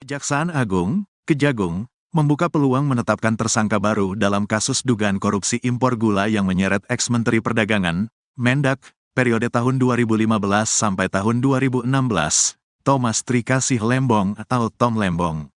Kejaksaan Agung, Kejagung, membuka peluang menetapkan tersangka baru dalam kasus dugaan korupsi impor gula yang menyeret ex-Menteri Perdagangan, Mendak, periode tahun 2015 sampai tahun 2016, Thomas Trikasih Lembong atau Tom Lembong.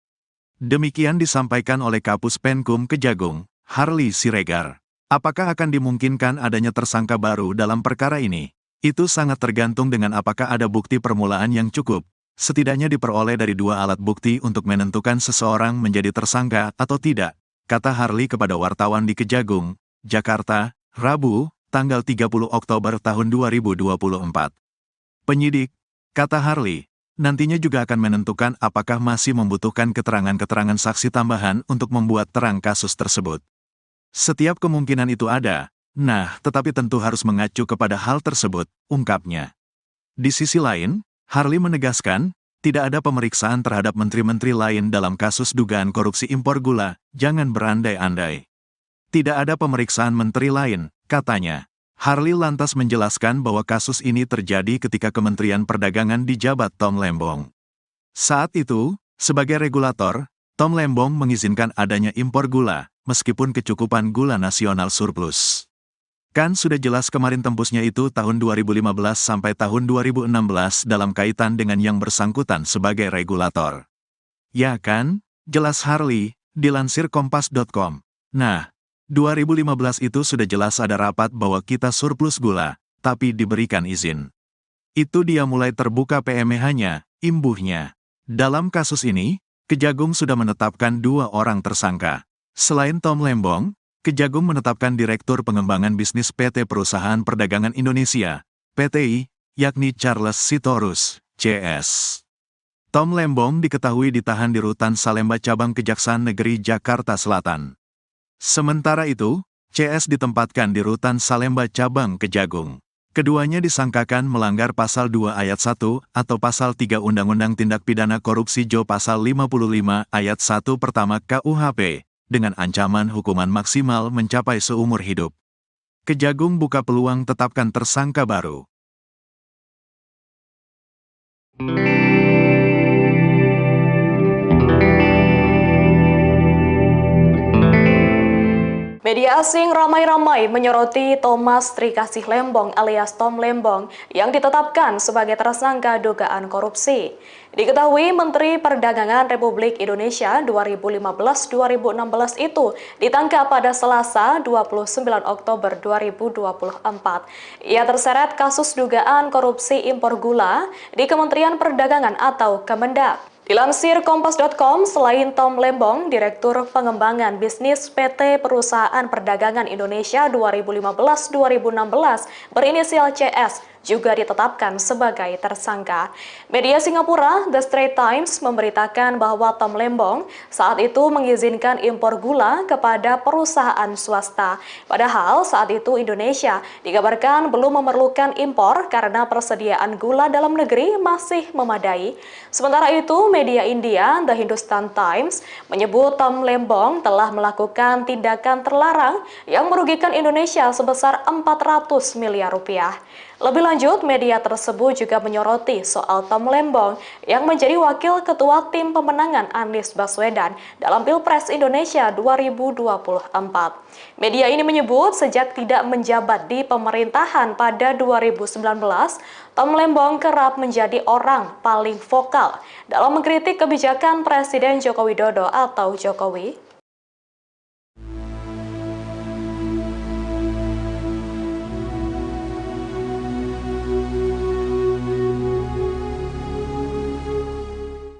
Demikian disampaikan oleh Kapus Penkum Kejagung, Harli Siregar. Apakah akan dimungkinkan adanya tersangka baru dalam perkara ini? Itu sangat tergantung dengan apakah ada bukti permulaan yang cukup, setidaknya diperoleh dari dua alat bukti untuk menentukan seseorang menjadi tersangka atau tidak, kata Harli kepada wartawan di Kejagung, Jakarta, Rabu, tanggal 30 Oktober tahun 2024. Penyidik, kata Harli, nantinya juga akan menentukan apakah masih membutuhkan keterangan-keterangan saksi tambahan untuk membuat terang kasus tersebut. Setiap kemungkinan itu ada, tetapi tentu harus mengacu kepada hal tersebut, ungkapnya. Di sisi lain, Harli menegaskan, tidak ada pemeriksaan terhadap menteri-menteri lain dalam kasus dugaan korupsi impor gula, jangan berandai-andai. Tidak ada pemeriksaan menteri lain, katanya. Harli lantas menjelaskan bahwa kasus ini terjadi ketika Kementerian Perdagangan dijabat Tom Lembong. Saat itu, sebagai regulator, Tom Lembong mengizinkan adanya impor gula, meskipun kecukupan gula nasional surplus. Kan sudah jelas kemarin tembusnya itu tahun 2015 sampai tahun 2016 dalam kaitan dengan yang bersangkutan sebagai regulator. Ya kan? Jelas Harli, dilansir kompas.com. 2015 itu sudah jelas ada rapat bahwa kita surplus gula, tapi diberikan izin. Itu dia mulai terbuka PMH-nya, imbuhnya. Dalam kasus ini, Kejagung sudah menetapkan 2 orang tersangka. Selain Tom Lembong, Kejagung menetapkan Direktur Pengembangan Bisnis PT Perusahaan Perdagangan Indonesia, PTI, yakni Charles Sitorus, CS. Tom Lembong diketahui ditahan di Rutan Salemba Cabang Kejaksaan Negeri Jakarta Selatan. Sementara itu, CS ditempatkan di Rutan Salemba Cabang Kejagung. Keduanya disangkakan melanggar Pasal 2 Ayat 1 atau Pasal 3 Undang-Undang Tindak Pidana Korupsi Jo Pasal 55 Ayat 1 pertama KUHP, dengan ancaman hukuman maksimal mencapai seumur hidup. Kejagung buka peluang tetapkan tersangka baru. Media asing ramai-ramai menyoroti Thomas Trikasih Lembong alias Tom Lembong yang ditetapkan sebagai tersangka dugaan korupsi. Diketahui Menteri Perdagangan Republik Indonesia 2015-2016 itu ditangkap pada Selasa 29 Oktober 2024. Ia terseret kasus dugaan korupsi impor gula di Kementerian Perdagangan atau Kemendak. Dilansir Kompas.com, selain Tom Lembong, Direktur Pengembangan Bisnis PT Perusahaan Perdagangan Indonesia 2015-2016 berinisial CS, juga ditetapkan sebagai tersangka. Media Singapura, The Straits Times, memberitakan bahwa Tom Lembong saat itu mengizinkan impor gula kepada perusahaan swasta. Padahal saat itu Indonesia dikabarkan belum memerlukan impor karena persediaan gula dalam negeri masih memadai. Sementara itu, media India, The Hindustan Times, menyebut Tom Lembong telah melakukan tindakan terlarang yang merugikan Indonesia sebesar 400 miliar rupiah. Lebih lanjut, media tersebut juga menyoroti soal Tom Lembong yang menjadi wakil ketua tim pemenangan Anies Baswedan dalam Pilpres Indonesia 2024. Media ini menyebut sejak tidak menjabat di pemerintahan pada 2019, Tom Lembong kerap menjadi orang paling vokal dalam mengkritik kebijakan Presiden Joko Widodo atau Jokowi.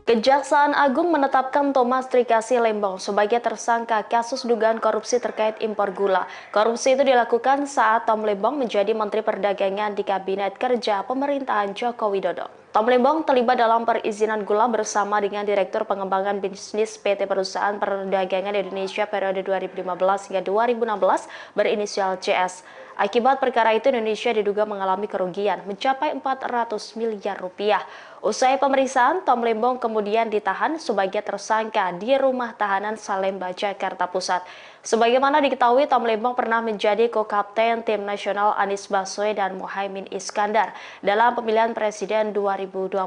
Kejaksaan Agung menetapkan Thomas Trikasih Lembong sebagai tersangka kasus dugaan korupsi terkait impor gula. Korupsi itu dilakukan saat Tom Lembong menjadi Menteri Perdagangan di Kabinet Kerja Pemerintahan Joko Widodo. Tom Lembong terlibat dalam perizinan gula bersama dengan Direktur Pengembangan Bisnis PT Perusahaan Perdagangan Indonesia periode 2015 hingga 2016 berinisial CS. Akibat perkara itu Indonesia diduga mengalami kerugian mencapai 400 miliar rupiah. Usai pemeriksaan, Tom Lembong kemudian ditahan sebagai tersangka di rumah tahanan Salemba, Jakarta Pusat. Sebagaimana diketahui, Tom Lembong pernah menjadi co-kapten tim nasional Anies Baswedan dan Muhaimin Iskandar dalam pemilihan presiden 2024.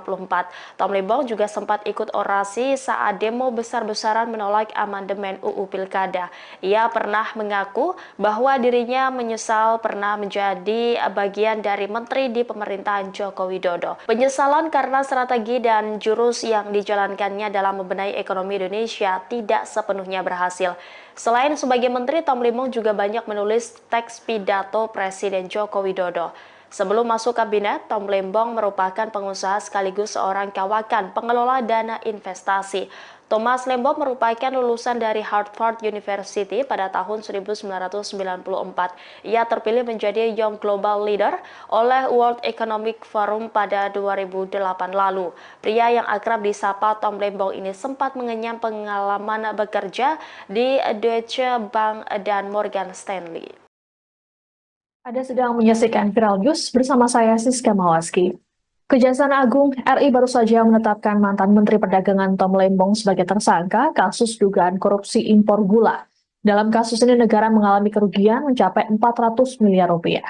Tom Lembong juga sempat ikut orasi saat demo besar-besaran menolak amandemen UU Pilkada. Ia pernah mengaku bahwa dirinya menyesal pernah menjadi bagian dari menteri di pemerintahan Joko Widodo. Penyesalan karena strategi dan jurus yang dijalankannya dalam membenahi ekonomi Indonesia tidak sepenuhnya berhasil. Selain sebagai menteri, Tom Lembong juga banyak menulis teks pidato Presiden Joko Widodo. Sebelum masuk kabinet, Tom Lembong merupakan pengusaha sekaligus seorang kawakan pengelola dana investasi. Thomas Lembong merupakan lulusan dari Harvard University pada tahun 1994. Ia terpilih menjadi Young Global Leader oleh World Economic Forum pada 2008 lalu. Pria yang akrab disapa Tom Lembong ini sempat mengenyam pengalaman bekerja di Deutsche Bank dan Morgan Stanley. Anda sedang menyaksikan Viral News bersama saya Siska Mawaski. Kejaksaan Agung RI baru saja menetapkan mantan Menteri Perdagangan Tom Lembong sebagai tersangka kasus dugaan korupsi impor gula. Dalam kasus ini negara mengalami kerugian mencapai 400 miliar rupiah.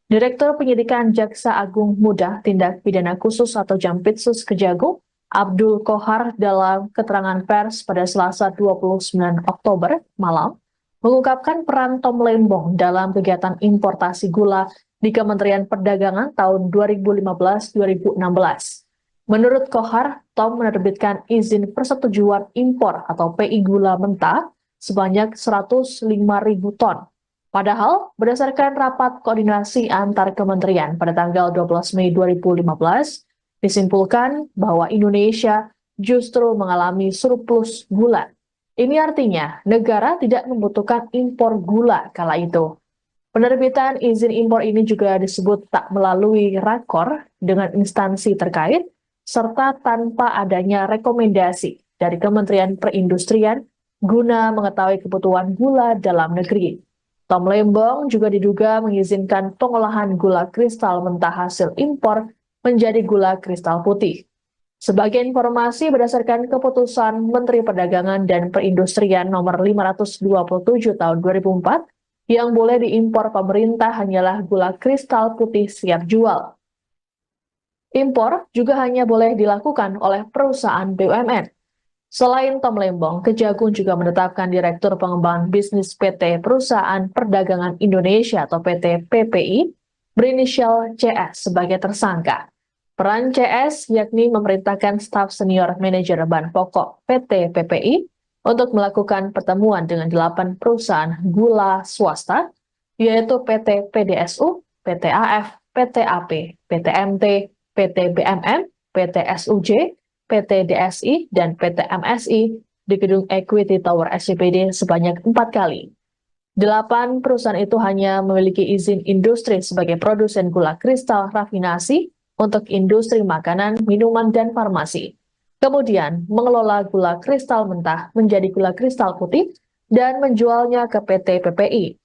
Direktur Penyidikan Jaksa Agung Muda Tindak Pidana Khusus atau Jampitsus Kejagung, Abdul Kohar dalam keterangan pers pada Selasa 29 Oktober malam, mengungkapkan peran Tom Lembong dalam kegiatan importasi gula di Kementerian Perdagangan tahun 2015-2016. Menurut Kohar, Tom menerbitkan izin persetujuan impor atau PI gula mentah sebanyak 105.000 ton. Padahal, berdasarkan rapat koordinasi antar kementerian pada tanggal 12 Mei 2015, disimpulkan bahwa Indonesia justru mengalami surplus gula. Ini artinya negara tidak membutuhkan impor gula kala itu. Penerbitan izin impor ini juga disebut tak melalui rakor dengan instansi terkait, serta tanpa adanya rekomendasi dari Kementerian Perindustrian guna mengetahui kebutuhan gula dalam negeri. Tom Lembong juga diduga mengizinkan pengolahan gula kristal mentah hasil impor menjadi gula kristal putih. Sebagai informasi, berdasarkan keputusan Menteri Perdagangan dan Perindustrian nomor 527 tahun 2004, yang boleh diimpor pemerintah hanyalah gula kristal putih siap jual. Impor juga hanya boleh dilakukan oleh perusahaan BUMN. Selain Tom Lembong, Kejagung juga menetapkan Direktur Pengembangan Bisnis PT Perusahaan Perdagangan Indonesia atau PT PPI berinisial CS sebagai tersangka. Peran CS yakni memerintahkan staf senior manajer bahan pokok PT PPI untuk melakukan pertemuan dengan 8 perusahaan gula swasta, yaitu PT PDSU, PT AF, PT AP, PT MT, PT BMM, PT SUJ, PT DSI, dan PT MSI di gedung Equity Tower SCBD sebanyak 4 kali. 8 perusahaan itu hanya memiliki izin industri sebagai produsen gula kristal rafinasi untuk industri makanan, minuman, dan farmasi. Kemudian mengelola gula kristal mentah menjadi gula kristal putih dan menjualnya ke PT PPI.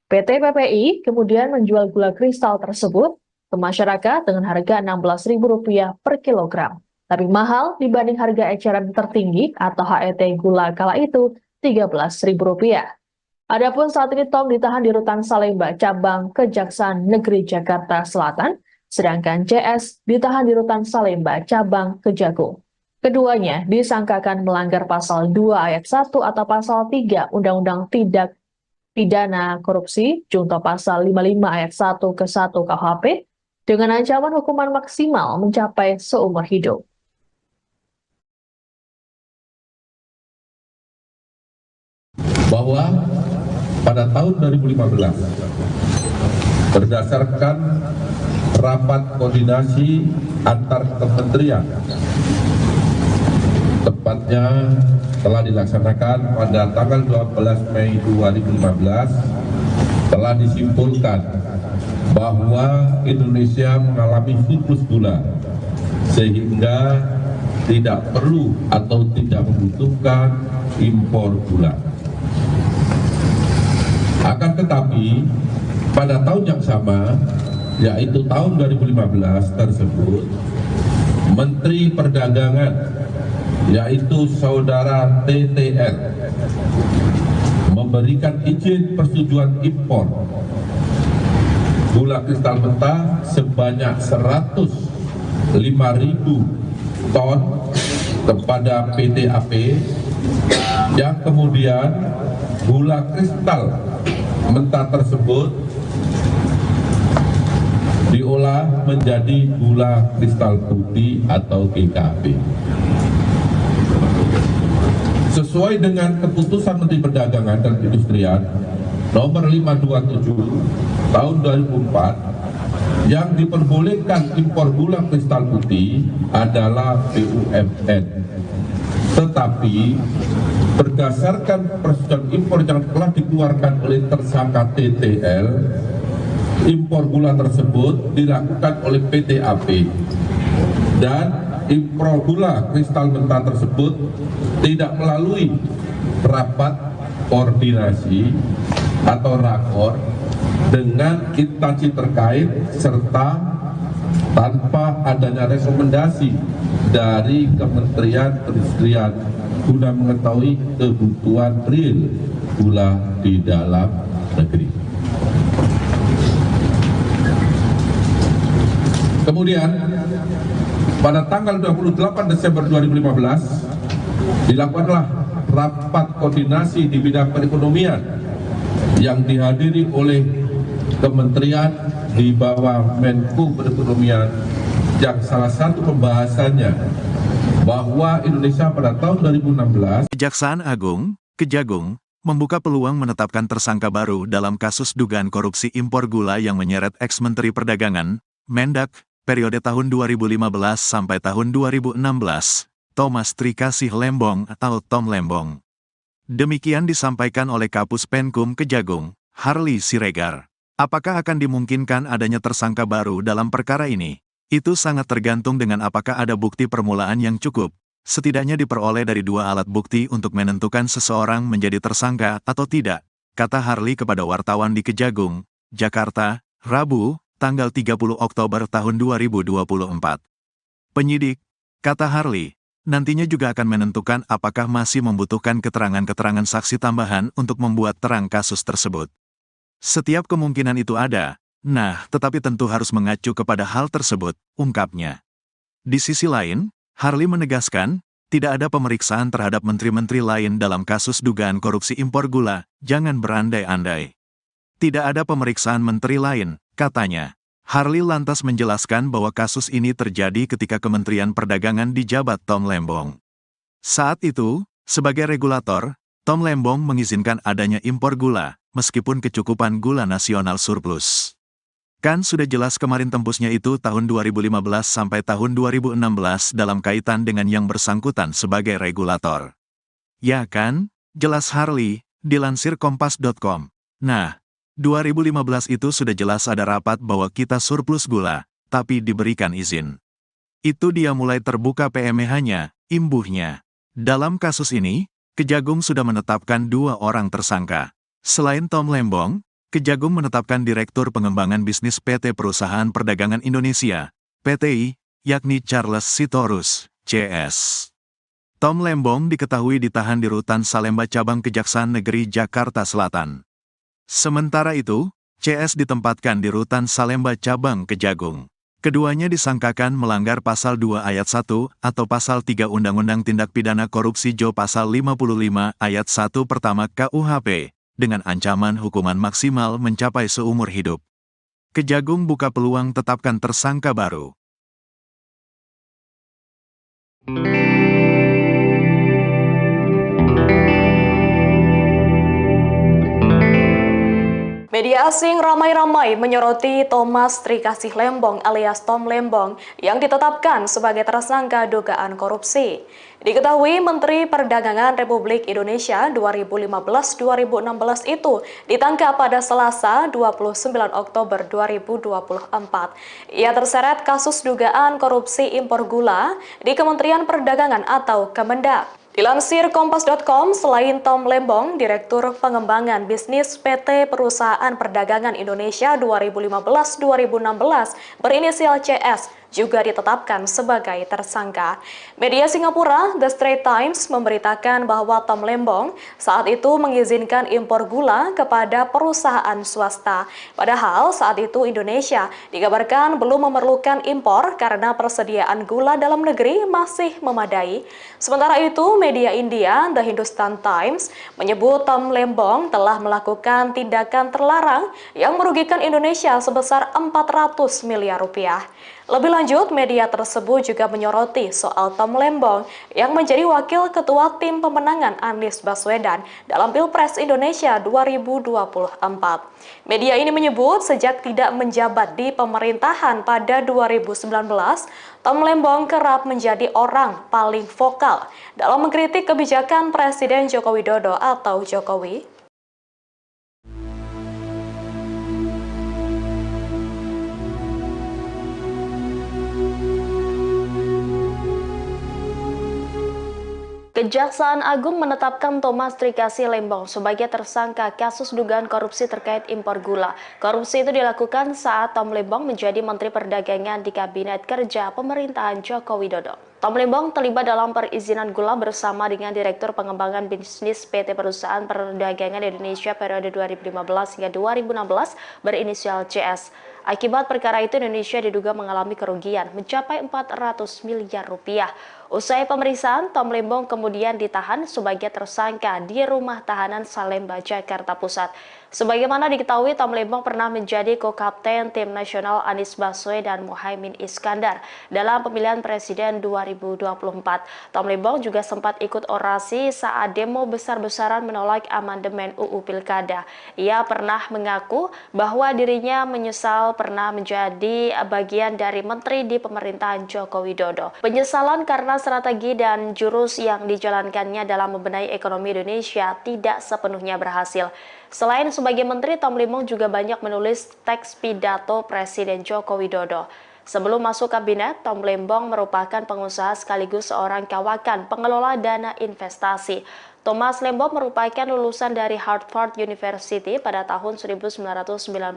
PT PPI kemudian menjual gula kristal tersebut ke masyarakat dengan harga Rp16.000 per kilogram, tapi mahal dibanding harga eceran tertinggi atau HET gula kala itu Rp13.000. Adapun saat ini Tom ditahan di Rutan Salemba, cabang Kejaksaan Negeri Jakarta Selatan, sedangkan CS ditahan di Rutan Salemba, cabang Kejagung. Keduanya disangkakan melanggar pasal 2 ayat 1 atau pasal 3 Undang-Undang Tindak Pidana Korupsi, junto pasal 55 ayat 1 ke 1 KUHP, dengan ancaman hukuman maksimal mencapai seumur hidup. Bahwa pada tahun 2015, berdasarkan rapat koordinasi antar kementerian, tepatnya telah dilaksanakan pada tanggal 12 Mei 2015, telah disimpulkan bahwa Indonesia mengalami surplus gula sehingga tidak perlu atau tidak membutuhkan impor gula. Akan tetapi pada tahun yang sama, yaitu tahun 2015 tersebut, Menteri Perdagangan, yaitu Saudara TTR, memberikan izin persetujuan impor gula kristal mentah sebanyak 105.000 ton kepada PT AP, yang kemudian gula kristal mentah tersebut diolah menjadi gula kristal putih atau GKP. Sesuai dengan keputusan Menteri Perdagangan dan Perindustrian nomor 527 tahun 2004, yang diperbolehkan impor gula kristal putih adalah BUMN. Tetapi berdasarkan persetujuan impor yang telah dikeluarkan oleh tersangka TTL, impor gula tersebut dilakukan oleh PT AP, dan impor gula kristal mentah tersebut tidak melalui rapat koordinasi atau rakor dengan instansi terkait serta tanpa adanya rekomendasi dari Kementerian Perindustrian guna mengetahui kebutuhan real gula di dalam negeri. Kemudian pada tanggal 28 Desember 2015 dilakukanlah rapat koordinasi di bidang perekonomian yang dihadiri oleh kementerian di bawah Menko Perekonomian, yang salah satu pembahasannya bahwa Indonesia pada tahun 2016 Kejaksaan Agung, Kejagung, membuka peluang menetapkan tersangka baru dalam kasus dugaan korupsi impor gula yang menyeret ex-Menteri Perdagangan, Mendak, periode tahun 2015 sampai tahun 2016, Thomas Trikasih Lembong atau Tom Lembong. Demikian disampaikan oleh Kapus Penkum Kejagung, Harli Siregar. Apakah akan dimungkinkan adanya tersangka baru dalam perkara ini? Itu sangat tergantung dengan apakah ada bukti permulaan yang cukup, setidaknya diperoleh dari dua alat bukti untuk menentukan seseorang menjadi tersangka atau tidak, kata Harli kepada wartawan di Kejagung, Jakarta, Rabu, tanggal 30 Oktober tahun 2024. Penyidik, kata Harli, nantinya juga akan menentukan apakah masih membutuhkan keterangan-keterangan saksi tambahan untuk membuat terang kasus tersebut. Setiap kemungkinan itu ada, tetapi tentu harus mengacu kepada hal tersebut, ungkapnya. Di sisi lain, Harli menegaskan, tidak ada pemeriksaan terhadap menteri-menteri lain dalam kasus dugaan korupsi impor gula, jangan berandai-andai. Tidak ada pemeriksaan menteri lain, katanya. Harli lantas menjelaskan bahwa kasus ini terjadi ketika Kementerian Perdagangan dijabat Tom Lembong. Saat itu, sebagai regulator, Tom Lembong mengizinkan adanya impor gula, meskipun kecukupan gula nasional surplus. Kan sudah jelas kemarin tembusnya itu tahun 2015 sampai tahun 2016 dalam kaitan dengan yang bersangkutan sebagai regulator. Ya kan? Jelas Harli, dilansir kompas.com. 2015 itu sudah jelas ada rapat bahwa kita surplus gula, tapi diberikan izin. Itu dia mulai terbuka PMH-nya, imbuhnya. Dalam kasus ini, Kejagung sudah menetapkan 2 orang tersangka. Selain Tom Lembong, Kejagung menetapkan Direktur Pengembangan Bisnis PT Perusahaan Perdagangan Indonesia, PTI, yakni Charles Sitorus, CS. Tom Lembong diketahui ditahan di Rutan Salemba Cabang Kejaksaan Negeri Jakarta Selatan. Sementara itu, CS ditempatkan di Rutan Salemba Cabang Kejagung. Keduanya disangkakan melanggar Pasal 2 Ayat 1 atau Pasal 3 Undang-Undang Tindak Pidana Korupsi Jo Pasal 55 Ayat 1 pertama KUHP, dengan ancaman hukuman maksimal mencapai seumur hidup. Kejagung buka peluang tetapkan tersangka baru. Media asing ramai-ramai menyoroti Thomas Trikasih Lembong alias Tom Lembong yang ditetapkan sebagai tersangka dugaan korupsi. Diketahui Menteri Perdagangan Republik Indonesia 2015-2016 itu ditangkap pada Selasa 29 Oktober 2024. Ia terseret kasus dugaan korupsi impor gula di Kementerian Perdagangan atau Kemendak. Dilansir Kompas.com, selain Tom Lembong, Direktur Pengembangan Bisnis PT Perusahaan Perdagangan Indonesia 2015-2016 berinisial CS, juga ditetapkan sebagai tersangka. Media Singapura, The Straits Times, memberitakan bahwa Tom Lembong saat itu mengizinkan impor gula kepada perusahaan swasta. Padahal saat itu Indonesia dikabarkan belum memerlukan impor karena persediaan gula dalam negeri masih memadai. Sementara itu, media India, The Hindustan Times, menyebut Tom Lembong telah melakukan tindakan terlarang yang merugikan Indonesia sebesar 400 miliar rupiah. Lebih lanjut, media tersebut juga menyoroti soal Tom Lembong yang menjadi wakil ketua tim pemenangan Anies Baswedan dalam Pilpres Indonesia 2024. Media ini menyebut sejak tidak menjabat di pemerintahan pada 2019, Tom Lembong kerap menjadi orang paling vokal dalam mengkritik kebijakan Presiden Joko Widodo atau Jokowi. Kejaksaan Agung menetapkan Thomas Trikasih Lembong sebagai tersangka kasus dugaan korupsi terkait impor gula. Korupsi itu dilakukan saat Tom Lembong menjadi Menteri Perdagangan di Kabinet Kerja Pemerintahan Joko Widodo. Tom Lembong terlibat dalam perizinan gula bersama dengan Direktur Pengembangan Bisnis PT Perusahaan Perdagangan Indonesia periode 2015 hingga 2016 berinisial CS. Akibat perkara itu Indonesia diduga mengalami kerugian mencapai 400 miliar rupiah. Usai pemeriksaan, Tom Lembong kemudian ditahan sebagai tersangka di rumah tahanan Salemba, Jakarta Pusat. Sebagaimana diketahui, Tom Lembong pernah menjadi co-kapten tim nasional Anies Baswedan dan Muhaimin Iskandar dalam pemilihan presiden 2024. Tom Lembong juga sempat ikut orasi saat demo besar-besaran menolak amandemen UU Pilkada. Ia pernah mengaku bahwa dirinya menyesal pernah menjadi bagian dari menteri di pemerintahan Joko Widodo. Penyesalan karena strategi dan jurus yang dijalankannya dalam membenahi ekonomi Indonesia tidak sepenuhnya berhasil. Selain sebagai menteri, Tom Lembong juga banyak menulis teks pidato Presiden Joko Widodo. Sebelum masuk kabinet, Tom Lembong merupakan pengusaha sekaligus seorang kawakan pengelola dana investasi. Thomas Lembong merupakan lulusan dari Harvard University pada tahun 1994.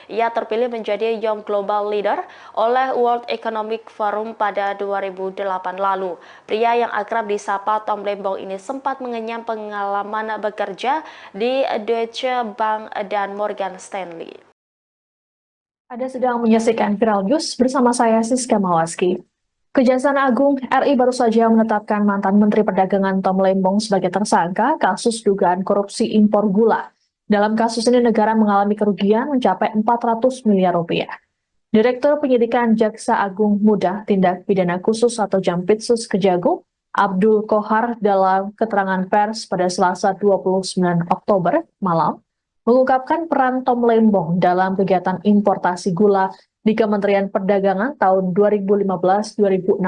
Ia terpilih menjadi Young Global Leader oleh World Economic Forum pada 2008 lalu. Pria yang akrab disapa Tom Lembong ini sempat mengenyam pengalaman bekerja di Deutsche Bank dan Morgan Stanley. Anda sedang menyaksikan Viral News bersama saya Siska Mawaski. Kejaksaan Agung RI baru saja menetapkan mantan Menteri Perdagangan Tom Lembong sebagai tersangka kasus dugaan korupsi impor gula. Dalam kasus ini negara mengalami kerugian mencapai 400 miliar rupiah. Direktur Penyidikan Jaksa Agung Muda Tindak Pidana Khusus atau Jampitsus Kejagung, Abdul Kohar dalam keterangan pers pada Selasa 29 Oktober malam, mengungkapkan peran Tom Lembong dalam kegiatan importasi gula di Kementerian Perdagangan tahun 2015-2016.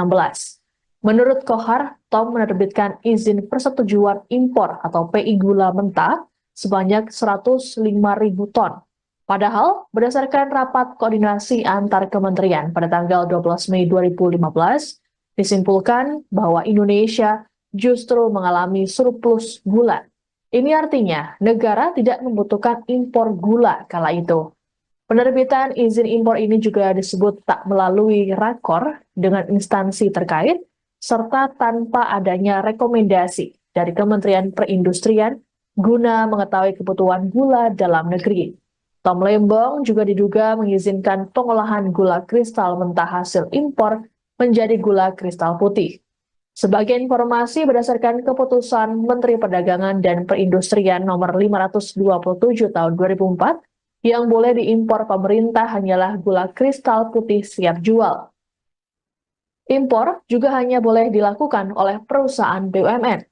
Menurut Kohar, Tom menerbitkan izin persetujuan impor atau PI gula mentah sebanyak 105.000 ton. Padahal, berdasarkan rapat koordinasi antar kementerian pada tanggal 12 Mei 2015, disimpulkan bahwa Indonesia justru mengalami surplus gula. Ini artinya negara tidak membutuhkan impor gula kala itu. Penerbitan izin impor ini juga disebut tak melalui rakor dengan instansi terkait, serta tanpa adanya rekomendasi dari Kementerian Perindustrian guna mengetahui kebutuhan gula dalam negeri. Tom Lembong juga diduga mengizinkan pengolahan gula kristal mentah hasil impor menjadi gula kristal putih. Sebagai informasi berdasarkan keputusan Menteri Perdagangan dan Perindustrian nomor 527 tahun 2004, yang boleh diimpor pemerintah hanyalah gula kristal putih siap jual. Impor juga hanya boleh dilakukan oleh perusahaan BUMN.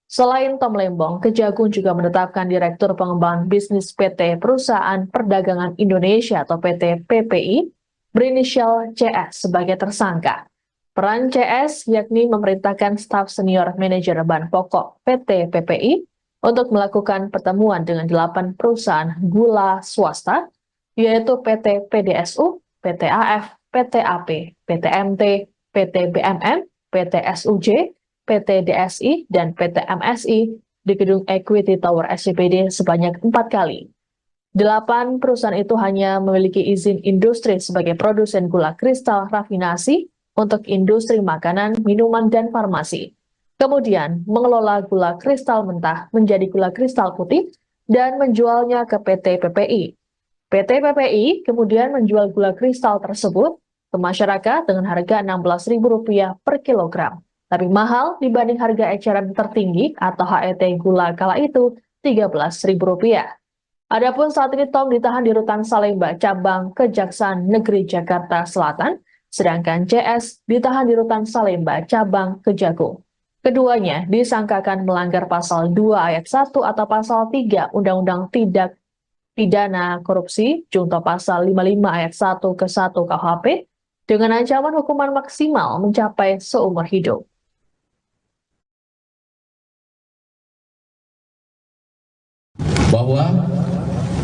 Selain Tom Lembong, Kejagung juga menetapkan Direktur Pengembangan Bisnis PT Perusahaan Perdagangan Indonesia atau PT PPI berinisial CS sebagai tersangka. Peran CS yakni memerintahkan staf senior manajer bahan pokok PT PPI untuk melakukan pertemuan dengan 8 perusahaan gula swasta, yaitu PT PDSU, PT AF, PT AP, PT MT, PT BMM, PT SUJ, PT DSI, dan PT MSI di gedung Equity Tower SCBD sebanyak 4 kali. 8 perusahaan itu hanya memiliki izin industri sebagai produsen gula kristal rafinasi untuk industri makanan, minuman, dan farmasi. Kemudian, mengelola gula kristal mentah menjadi gula kristal putih dan menjualnya ke PT PPI. PT PPI kemudian menjual gula kristal tersebut ke masyarakat dengan harga Rp16.000 per kilogram. Lebih mahal dibanding harga eceran tertinggi atau HET gula kala itu Rp13.000. Adapun saat ini Tom ditahan di Rutan Salemba, cabang Kejaksaan Negeri Jakarta Selatan, sedangkan CS ditahan di Rutan Salemba, cabang Kejagung. Keduanya disangkakan melanggar pasal 2 ayat 1 atau pasal 3 Undang-Undang Tindak Pidana Korupsi, junto pasal 55 ayat 1 ke 1 KUHP, dengan ancaman hukuman maksimal mencapai seumur hidup. Bahwa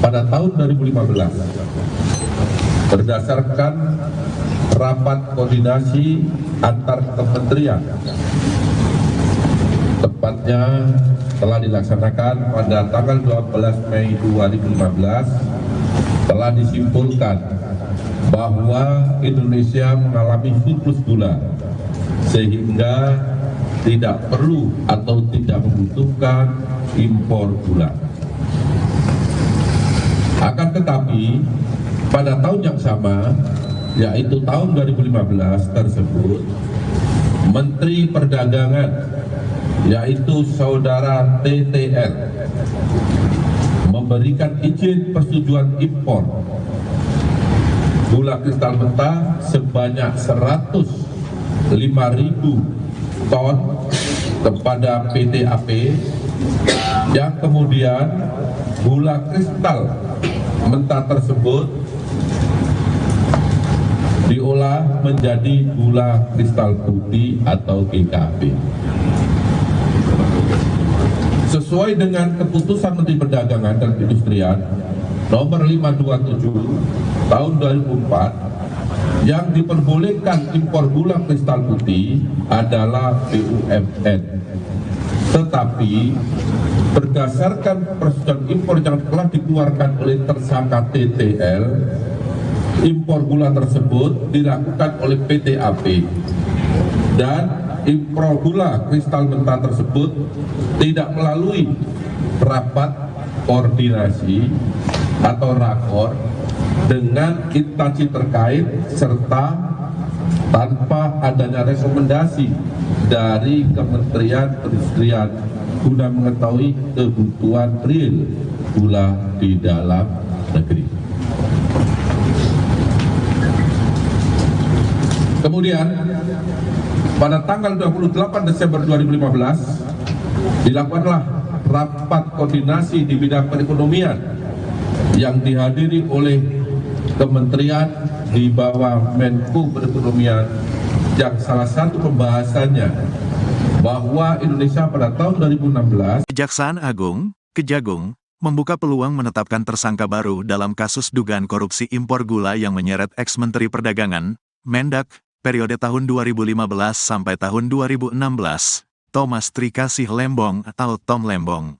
pada tahun 2015, berdasarkan rapat koordinasi antar kementerian, tepatnya telah dilaksanakan pada tanggal 12 Mei 2015, telah disimpulkan bahwa Indonesia mengalami surplus gula, sehingga tidak perlu atau tidak membutuhkan impor gula. Akan tetapi, pada tahun yang sama, yaitu tahun 2015 tersebut, Menteri Perdagangan, yaitu Saudara TTL, memberikan izin persetujuan impor gula kristal mentah sebanyak 105.000 ton kepada PT AP, yang kemudian gula kristal mentah tersebut diolah menjadi gula kristal putih atau GKP. Sesuai dengan keputusan Menteri Perdagangan dan Perindustrian nomor 527 tahun 2004, yang diperbolehkan impor gula kristal putih adalah BUMN. Tetapi berdasarkan persetujuan impor yang telah dikeluarkan oleh tersangka TTL, impor gula tersebut dilakukan oleh PT AP, dan impor gula kristal mentah tersebut tidak melalui rapat koordinasi atau rakor dengan instansi terkait, serta tanpa adanya rekomendasi dari Kementerian Perindustrian guna mengetahui kebutuhan real gula di dalam negeri. Kemudian pada tanggal 28 Desember 2015 dilakukanlah rapat koordinasi di bidang perekonomian yang dihadiri oleh kementerian di bawah Menko Perekonomian, yang salah satu pembahasannya bahwa Indonesia pada tahun 2016. Kejaksaan Agung, Kejagung, membuka peluang menetapkan tersangka baru dalam kasus dugaan korupsi impor gula yang menyeret ex-Menteri Perdagangan, Mendak, periode tahun 2015 sampai tahun 2016, Thomas Trikasih Lembong atau Tom Lembong.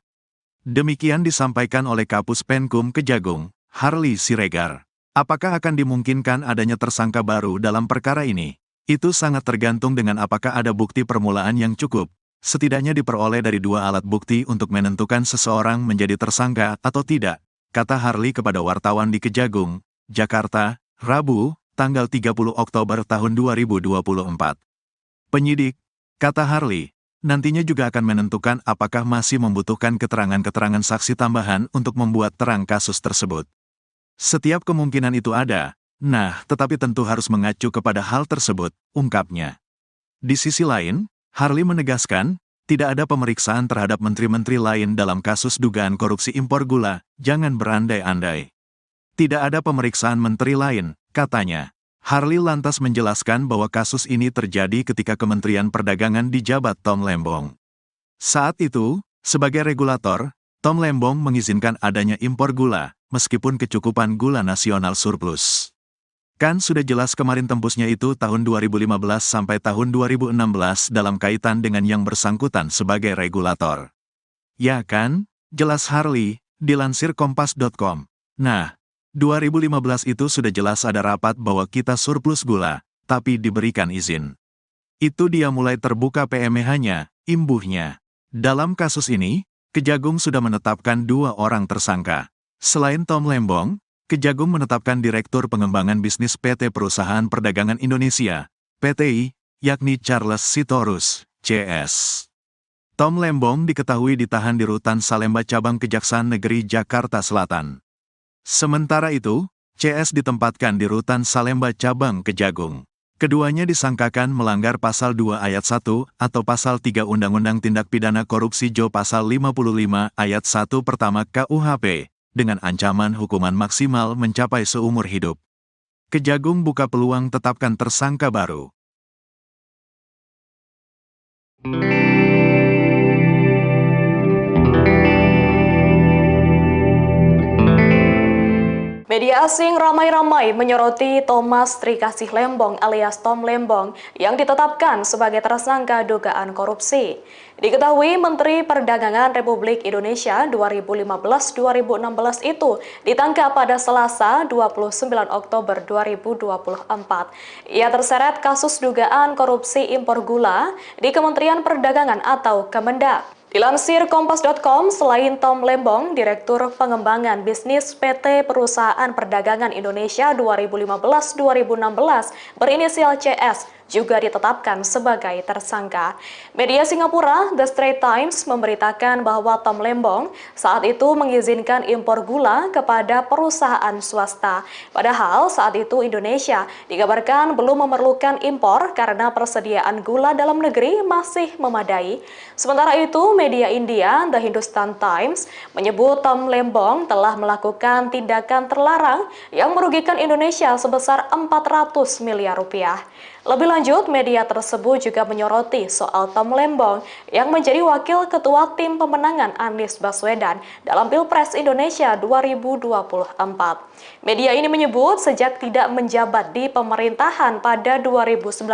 Demikian disampaikan oleh Kapus Penkum Kejagung, Harli Siregar. Apakah akan dimungkinkan adanya tersangka baru dalam perkara ini? Itu sangat tergantung dengan apakah ada bukti permulaan yang cukup, setidaknya diperoleh dari 2 alat bukti untuk menentukan seseorang menjadi tersangka atau tidak, kata Harli kepada wartawan di Kejagung, Jakarta, Rabu, tanggal 30 Oktober tahun 2024. Penyidik, kata Harli, nantinya juga akan menentukan apakah masih membutuhkan keterangan-keterangan saksi tambahan untuk membuat terang kasus tersebut. Setiap kemungkinan itu ada. Nah, tetapi tentu harus mengacu kepada hal tersebut, ungkapnya. Di sisi lain, Harli menegaskan, tidak ada pemeriksaan terhadap menteri-menteri lain dalam kasus dugaan korupsi impor gula, jangan berandai-andai. Tidak ada pemeriksaan menteri lain, katanya. Harli lantas menjelaskan bahwa kasus ini terjadi ketika Kementerian Perdagangan dijabat Tom Lembong. Saat itu, sebagai regulator, Tom Lembong mengizinkan adanya impor gula, meskipun kecukupan gula nasional surplus. Kan sudah jelas kemarin tembusnya itu tahun 2015 sampai tahun 2016 dalam kaitan dengan yang bersangkutan sebagai regulator. Ya kan? Jelas Harli, dilansir Kompas.com. Nah, 2015 itu sudah jelas ada rapat bahwa kita surplus gula, tapi diberikan izin. Itu dia mulai terbuka PMH-nya, imbuhnya. Dalam kasus ini, Kejagung sudah menetapkan 2 orang tersangka. Selain Tom Lembong, Kejagung menetapkan Direktur Pengembangan Bisnis PT Perusahaan Perdagangan Indonesia, PTI, yakni Charles Sitorus, CS. Tom Lembong diketahui ditahan di Rutan Salemba Cabang Kejaksaan Negeri Jakarta Selatan. Sementara itu, CS ditempatkan di Rutan Salemba Cabang Kejagung. Keduanya disangkakan melanggar Pasal 2 Ayat 1 atau Pasal 3 Undang-Undang Tindak Pidana Korupsi Jo Pasal 55 Ayat 1 pertama KUHP, dengan ancaman hukuman maksimal mencapai seumur hidup. Kejagung buka peluang tetapkan tersangka baru. Media asing ramai-ramai menyoroti Thomas Trikasih Lembong alias Tom Lembong yang ditetapkan sebagai tersangka dugaan korupsi. Diketahui Menteri Perdagangan Republik Indonesia 2015-2016 itu ditangkap pada Selasa 29 Oktober 2024. Ia terseret kasus dugaan korupsi impor gula di Kementerian Perdagangan atau Kemendak. Dilansir Kompas.com, selain Tom Lembong, Direktur Pengembangan Bisnis PT Perusahaan Perdagangan Indonesia 2015-2016 berinisial CS juga ditetapkan sebagai tersangka. Media Singapura, The Straits Times, memberitakan bahwa Tom Lembong saat itu mengizinkan impor gula kepada perusahaan swasta. Padahal saat itu Indonesia dikabarkan belum memerlukan impor karena persediaan gula dalam negeri masih memadai. Sementara itu, media India, The Hindustan Times, menyebut Tom Lembong telah melakukan tindakan terlarang yang merugikan Indonesia sebesar 400 miliar rupiah. Lebih lanjut, media tersebut juga menyoroti soal Tom Lembong yang menjadi wakil ketua tim pemenangan Anies Baswedan dalam Pilpres Indonesia 2024. Media ini menyebut sejak tidak menjabat di pemerintahan pada 2019,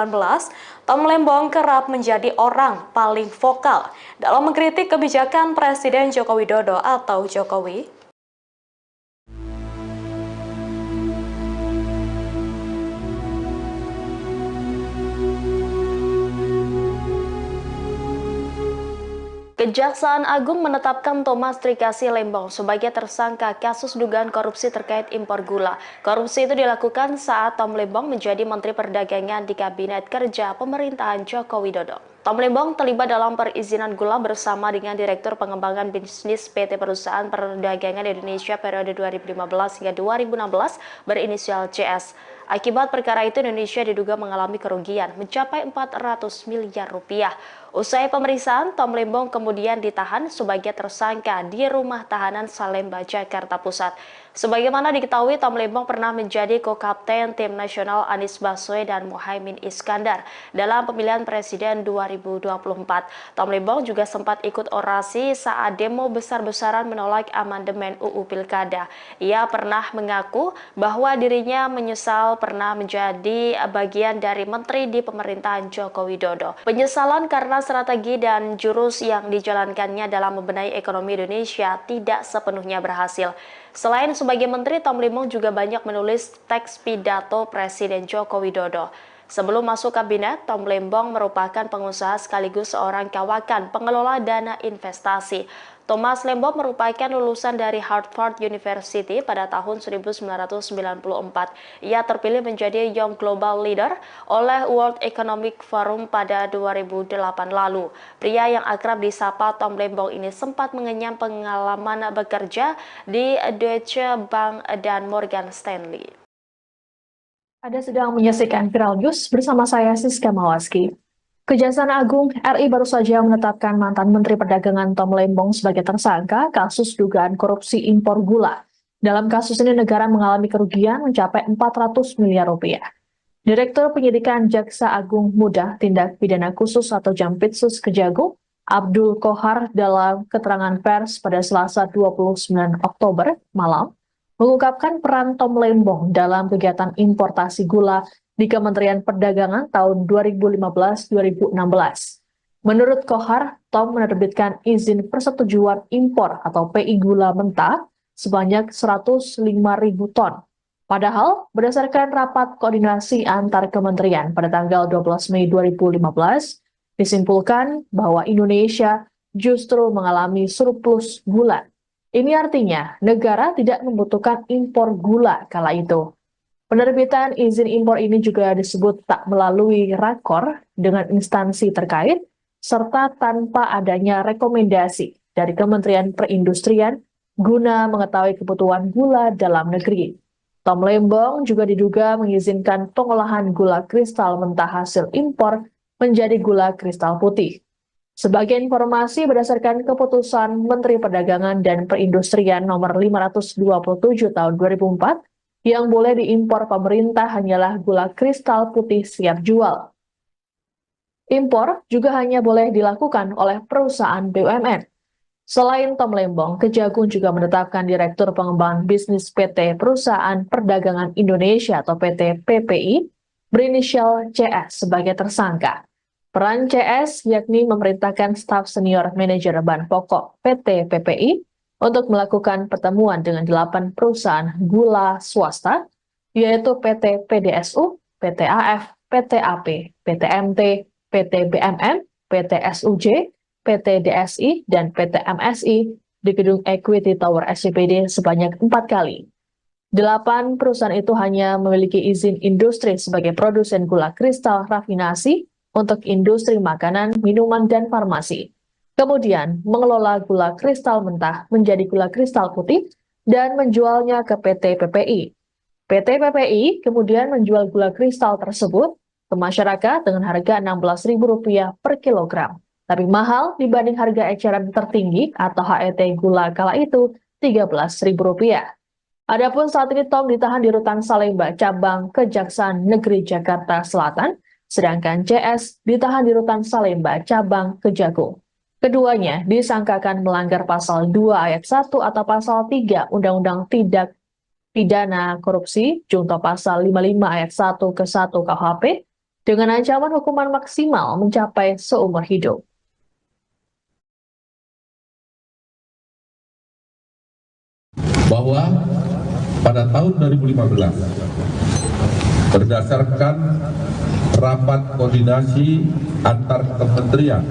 Tom Lembong kerap menjadi orang paling vokal dalam mengkritik kebijakan Presiden Joko Widodo atau Jokowi. Kejaksaan Agung menetapkan Thomas Trikasih Lembong sebagai tersangka kasus dugaan korupsi terkait impor gula. Korupsi itu dilakukan saat Tom Lembong menjadi Menteri Perdagangan di Kabinet Kerja Pemerintahan Joko Widodo. Tom Lembong terlibat dalam perizinan gula bersama dengan Direktur Pengembangan Bisnis PT Perusahaan Perdagangan Indonesia periode 2015 hingga 2016 berinisial CS. Akibat perkara itu Indonesia diduga mengalami kerugian mencapai 400 miliar rupiah. Usai pemeriksaan, Tom Lembong kemudian ditahan sebagai tersangka di Rumah Tahanan Salemba, Jakarta Pusat. Sebagaimana diketahui, Tom Lembong pernah menjadi ko-kapten tim nasional Anies Baswedan dan Muhaimin Iskandar dalam pemilihan presiden 2024. Tom Lembong juga sempat ikut orasi saat demo besar-besaran menolak amandemen UU Pilkada. Ia pernah mengaku bahwa dirinya menyesal pernah menjadi bagian dari menteri di pemerintahan Joko Widodo. Penyesalan karena strategi dan jurus yang dijalankannya dalam membenahi ekonomi Indonesia tidak sepenuhnya berhasil. Selain sebagai menteri, Tom Lembong juga banyak menulis teks pidato Presiden Joko Widodo. Sebelum masuk kabinet, Tom Lembong merupakan pengusaha sekaligus seorang kawakan pengelola dana investasi. Thomas Lembong merupakan lulusan dari Harvard University pada tahun 1994. Ia terpilih menjadi Young Global Leader oleh World Economic Forum pada 2008 lalu. Pria yang akrab disapa Tom Lembong ini sempat mengenyam pengalaman bekerja di Deutsche Bank dan Morgan Stanley. Anda sedang menyaksikan Viral News bersama saya Siska Mawaski. Kejaksaan Agung RI baru saja menetapkan mantan Menteri Perdagangan Tom Lembong sebagai tersangka kasus dugaan korupsi impor gula. Dalam kasus ini negara mengalami kerugian mencapai 400 miliar rupiah. Direktur Penyidikan Jaksa Agung Muda Tindak Pidana Khusus atau Jampitsus Kejagung, Abdul Kohar dalam keterangan pers pada Selasa 29 Oktober malam, mengungkapkan peran Tom Lembong dalam kegiatan importasi gula di Kementerian Perdagangan tahun 2015-2016. Menurut Kohar, Tom menerbitkan izin persetujuan impor atau PI gula mentah sebanyak 105.000 ton. Padahal, berdasarkan rapat koordinasi antar kementerian pada tanggal 12 Mei 2015, disimpulkan bahwa Indonesia justru mengalami surplus gula. Ini artinya negara tidak membutuhkan impor gula kala itu. Penerbitan izin impor ini juga disebut tak melalui rakor dengan instansi terkait, serta tanpa adanya rekomendasi dari Kementerian Perindustrian guna mengetahui kebutuhan gula dalam negeri. Tom Lembong juga diduga mengizinkan pengolahan gula kristal mentah hasil impor menjadi gula kristal putih. Sebagai informasi berdasarkan keputusan Menteri Perdagangan dan Perindustrian nomor 527 tahun 2004, yang boleh diimpor pemerintah hanyalah gula kristal putih siap jual. Impor juga hanya boleh dilakukan oleh perusahaan BUMN. Selain Tom Lembong, Kejagung juga menetapkan Direktur Pengembangan Bisnis PT Perusahaan Perdagangan Indonesia atau PT PPI berinisial CS sebagai tersangka. Peran CS yakni memerintahkan staf senior manajer bahan pokok PT PPI untuk melakukan pertemuan dengan 8 perusahaan gula swasta, yaitu PT PDSU, PT AF, PT AP, PT MT, PT BMN, PT SUJ, PT DSI, dan PT MSI di gedung Equity Tower SCBD sebanyak 4 kali. 8 perusahaan itu hanya memiliki izin industri sebagai produsen gula kristal rafinasi untuk industri makanan, minuman, dan farmasi. Kemudian mengelola gula kristal mentah menjadi gula kristal putih dan menjualnya ke PT PPI. PT PPI kemudian menjual gula kristal tersebut ke masyarakat dengan harga Rp16.000 per kilogram. Tapi mahal dibanding harga eceran tertinggi atau HET gula kala itu Rp13.000. Adapun saat ini Tom ditahan di Rutan Salemba, cabang Kejaksaan Negeri Jakarta Selatan, sedangkan CS ditahan di Rutan Salemba, cabang Kejagung. Keduanya disangkakan melanggar pasal 2 ayat 1 atau pasal 3 Undang-Undang Tindak Pidana Korupsi, junto pasal 55 ayat 1 ke 1 KUHP, dengan ancaman hukuman maksimal mencapai seumur hidup. Bahwa pada tahun 2015 berdasarkan rapat koordinasi antar kementerian,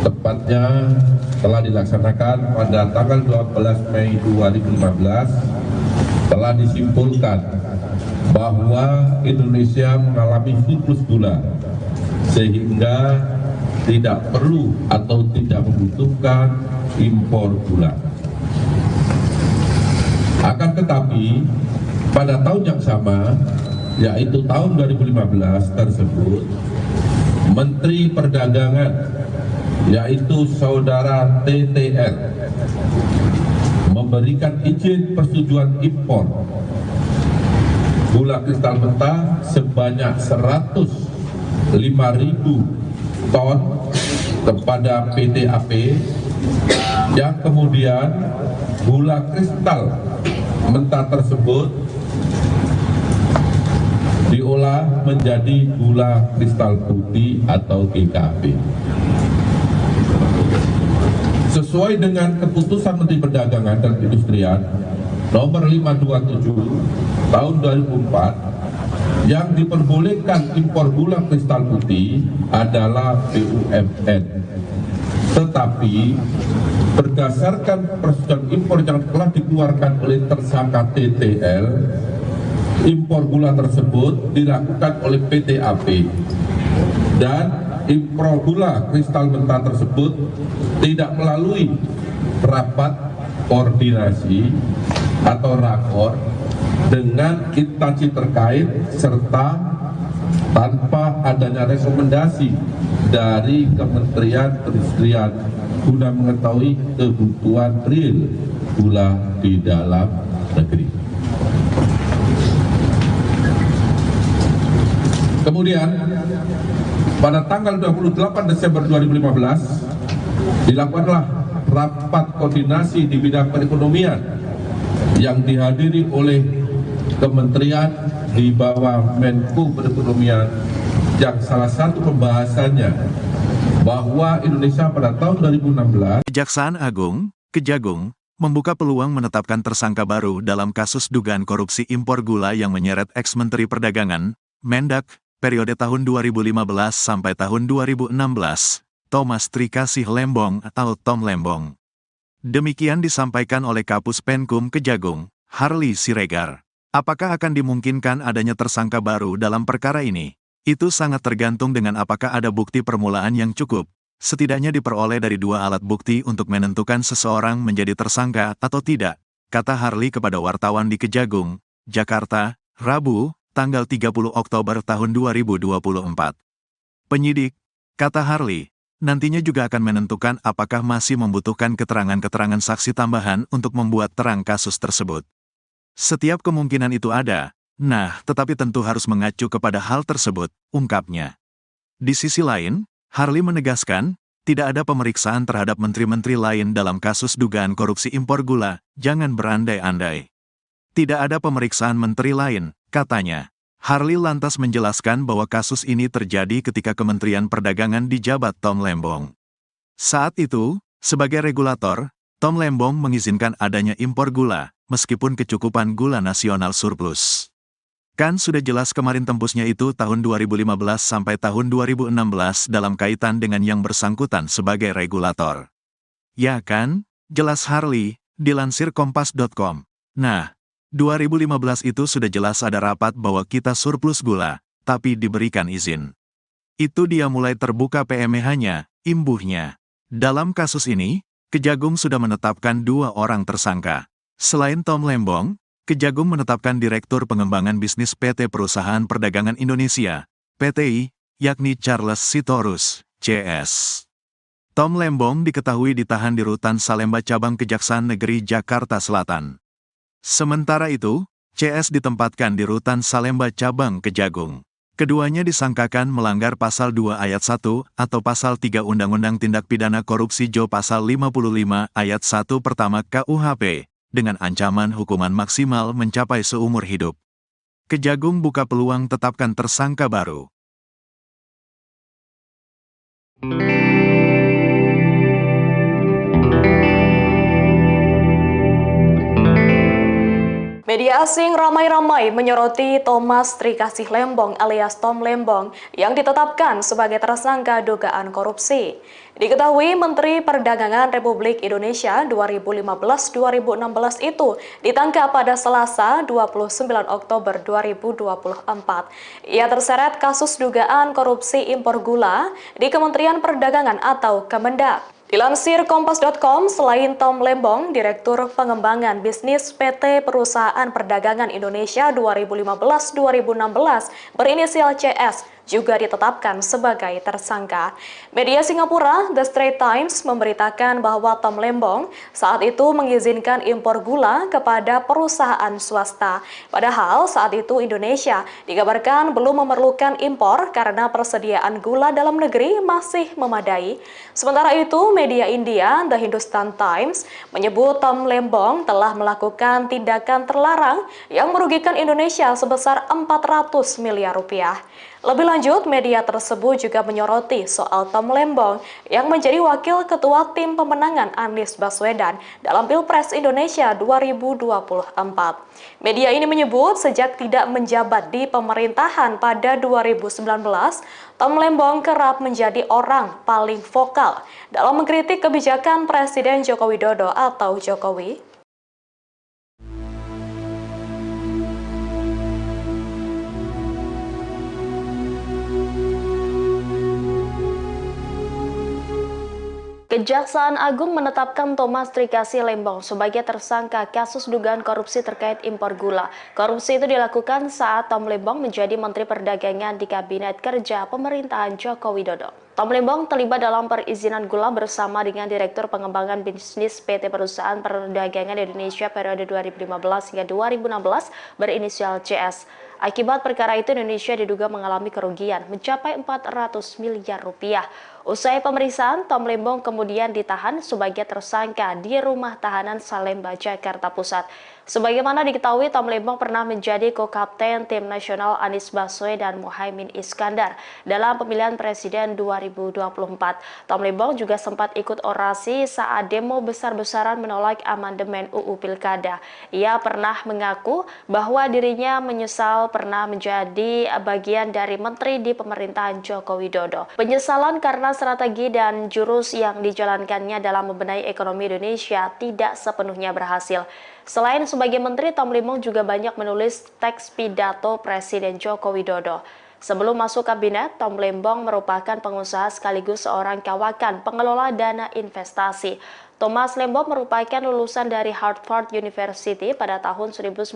tepatnya telah dilaksanakan pada tanggal 12 Mei 2015, telah disimpulkan bahwa Indonesia mengalami surplus gula sehingga tidak perlu atau tidak membutuhkan impor gula. Akan tetapi pada tahun yang sama, yaitu tahun 2015 tersebut, Menteri Perdagangan, yaitu Saudara TTR, memberikan izin persetujuan impor gula kristal mentah sebanyak 105.000 ton kepada PT AP, yang kemudian gula kristal mentah tersebut diolah menjadi gula kristal putih atau GKP. Sesuai dengan keputusan Menteri Perdagangan dan Perindustrian nomor 527 tahun 2004, yang diperbolehkan impor gula kristal putih adalah BUMN. Tetapi berdasarkan persetujuan impor yang telah dikeluarkan oleh tersangka TTL, impor gula tersebut dilakukan oleh PT AP, dan impor gula kristal mentah tersebut tidak melalui rapat koordinasi atau rakor dengan instansi terkait serta tanpa adanya rekomendasi dari Kementerian Perindustrian guna mengetahui kebutuhan real gula di dalam negeri. Kemudian pada tanggal 28 Desember 2015 dilakukanlah rapat koordinasi di bidang perekonomian yang dihadiri oleh kementerian di bawah Menko Perekonomian, yang salah satu pembahasannya bahwa Indonesia pada tahun 2016 Kejaksaan Agung, Kejagung, membuka peluang menetapkan tersangka baru dalam kasus dugaan korupsi impor gula yang menyeret ex-Menteri Perdagangan, Mendak, periode tahun 2015 sampai tahun 2016, Thomas Trikasih Lembong atau Tom Lembong. Demikian disampaikan oleh Kapus Penkum Kejagung, Harley Siregar. Apakah akan dimungkinkan adanya tersangka baru dalam perkara ini? Itu sangat tergantung dengan apakah ada bukti permulaan yang cukup, setidaknya diperoleh dari 2 alat bukti untuk menentukan seseorang menjadi tersangka atau tidak, kata Harley kepada wartawan di Kejagung, Jakarta, Rabu, tanggal 30 Oktober tahun 2024. Penyidik, kata Harley, nantinya juga akan menentukan apakah masih membutuhkan keterangan-keterangan saksi tambahan untuk membuat terang kasus tersebut. Setiap kemungkinan itu ada, tetapi tentu harus mengacu kepada hal tersebut, ungkapnya. Di sisi lain, Harley menegaskan, tidak ada pemeriksaan terhadap menteri-menteri lain dalam kasus dugaan korupsi impor gula, jangan berandai-andai. Tidak ada pemeriksaan menteri lain, katanya. Harley lantas menjelaskan bahwa kasus ini terjadi ketika Kementerian Perdagangan dijabat Tom Lembong. Saat itu, sebagai regulator, Tom Lembong mengizinkan adanya impor gula, meskipun kecukupan gula nasional surplus. Kan sudah jelas kemarin tembusnya itu tahun 2015 sampai tahun 2016 dalam kaitan dengan yang bersangkutan sebagai regulator. Ya kan? Jelas Harley, dilansir kompas.com. 2015 itu sudah jelas ada rapat bahwa kita surplus gula, tapi diberikan izin. Itu dia mulai terbuka PMH-nya, imbuhnya. Dalam kasus ini, Kejagung sudah menetapkan 2 orang tersangka. Selain Tom Lembong, Kejagung menetapkan Direktur Pengembangan Bisnis PT Perusahaan Perdagangan Indonesia, PTI, yakni Charles Sitorus, CS. Tom Lembong diketahui ditahan di Rutan Salemba Cabang Kejaksaan Negeri Jakarta Selatan. Sementara itu, CS ditempatkan di Rutan Salemba Cabang Kejagung. Keduanya disangkakan melanggar Pasal 2 Ayat 1 atau Pasal 3 Undang-Undang Tindak Pidana Korupsi Jo Pasal 55 Ayat 1 pertama KUHP, dengan ancaman hukuman maksimal mencapai seumur hidup. Kejagung buka peluang tetapkan tersangka baru. Media asing ramai-ramai menyoroti Thomas Trikasih Lembong alias Tom Lembong yang ditetapkan sebagai tersangka dugaan korupsi. Diketahui Menteri Perdagangan Republik Indonesia 2015-2016 itu ditangkap pada Selasa 29 Oktober 2024. Ia terseret kasus dugaan korupsi impor gula di Kementerian Perdagangan atau Kemendak. Dilansir Kompas.com, selain Tom Lembong, Direktur Pengembangan Bisnis PT Perusahaan Perdagangan Indonesia 2015-2016 berinisial CS, juga ditetapkan sebagai tersangka. Media Singapura, The Straits Times, memberitakan bahwa Tom Lembong saat itu mengizinkan impor gula kepada perusahaan swasta. Padahal saat itu Indonesia dikabarkan belum memerlukan impor karena persediaan gula dalam negeri masih memadai. Sementara itu, media India, The Hindustan Times, menyebut Tom Lembong telah melakukan tindakan terlarang yang merugikan Indonesia sebesar 400 miliar rupiah. Lebih lanjut, media tersebut juga menyoroti soal Tom Lembong yang menjadi wakil ketua tim pemenangan Anies Baswedan dalam Pilpres Indonesia 2024. Media ini menyebut sejak tidak menjabat di pemerintahan pada 2019, Tom Lembong kerap menjadi orang paling vokal dalam mengkritik kebijakan Presiden Joko Widodo atau Jokowi. Kejaksaan Agung menetapkan Thomas Trikasih Lembong sebagai tersangka kasus dugaan korupsi terkait impor gula. Korupsi itu dilakukan saat Tom Lembong menjadi Menteri Perdagangan di Kabinet Kerja Pemerintahan Joko Widodo. Tom Lembong terlibat dalam perizinan gula bersama dengan Direktur Pengembangan Bisnis PT Perusahaan Perdagangan Indonesia periode 2015 hingga 2016 berinisial CS. Akibat perkara itu, Indonesia diduga mengalami kerugian mencapai 400 miliar rupiah. Usai pemeriksaan, Tom Lembong kemudian ditahan sebagai tersangka di Rumah Tahanan Salemba, Jakarta Pusat. Sebagaimana diketahui, Tom Lembong pernah menjadi co-kapten tim nasional Anies Baswedan dan Muhaimin Iskandar dalam pemilihan presiden 2024. Tom Lembong juga sempat ikut orasi saat demo besar-besaran menolak amandemen UU Pilkada. Ia pernah mengaku bahwa dirinya menyesal pernah menjadi bagian dari menteri di pemerintahan Joko Widodo. Penyesalan karena strategi dan jurus yang dijalankannya dalam membenahi ekonomi Indonesia tidak sepenuhnya berhasil. Selain sebagai menteri, Tom Lembong juga banyak menulis teks pidato Presiden Joko Widodo. Sebelum masuk kabinet, Tom Lembong merupakan pengusaha sekaligus seorang kawakan pengelola dana investasi. Thomas Lembong merupakan lulusan dari Harvard University pada tahun 1994.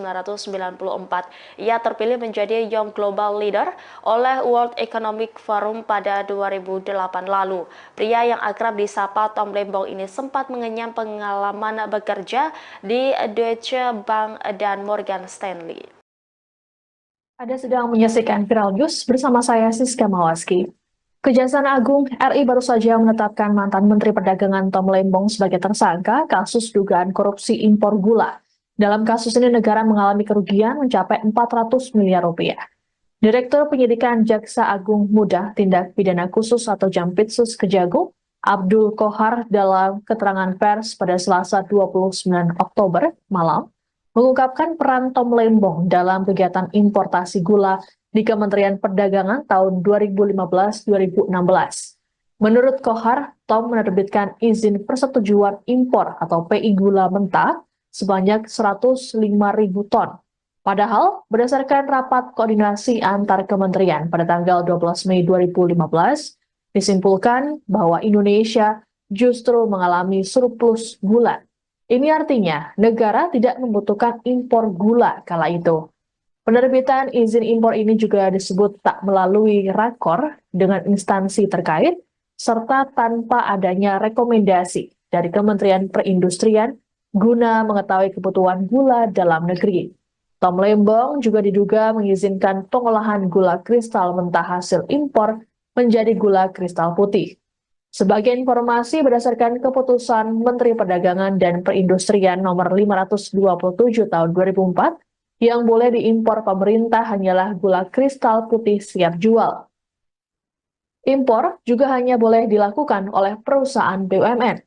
Ia terpilih menjadi Young Global Leader oleh World Economic Forum pada 2008 lalu. Pria yang akrab disapa Tom Lembong ini sempat mengenyam pengalaman bekerja di Deutsche Bank dan Morgan Stanley. Anda sedang menyaksikan Viral News bersama saya Siska Mawaski. Kejaksaan Agung RI baru saja menetapkan mantan Menteri Perdagangan Tom Lembong sebagai tersangka kasus dugaan korupsi impor gula. Dalam kasus ini negara mengalami kerugian mencapai 400 miliar rupiah. Direktur Penyidikan Jaksa Agung Muda Tindak Pidana Khusus atau Jampitsus Kejagung, Abdul Kohar dalam keterangan pers pada Selasa 29 Oktober malam, mengungkapkan peran Tom Lembong dalam kegiatan importasi gula di Kementerian Perdagangan tahun 2015-2016. Menurut Kohar, Tom menerbitkan izin persetujuan impor atau PI gula mentah sebanyak 105.000 ton. Padahal, berdasarkan rapat koordinasi antar kementerian pada tanggal 12 Mei 2015, disimpulkan bahwa Indonesia justru mengalami surplus gula. Ini artinya negara tidak membutuhkan impor gula kala itu. Penerbitan izin impor ini juga disebut tak melalui rakor dengan instansi terkait, serta tanpa adanya rekomendasi dari Kementerian Perindustrian guna mengetahui kebutuhan gula dalam negeri. Tom Lembong juga diduga mengizinkan pengolahan gula kristal mentah hasil impor menjadi gula kristal putih. Sebagai informasi, berdasarkan keputusan Menteri Perdagangan dan Perindustrian nomor 527 tahun 2004, yang boleh diimpor pemerintah hanyalah gula kristal putih siap jual. Impor juga hanya boleh dilakukan oleh perusahaan BUMN.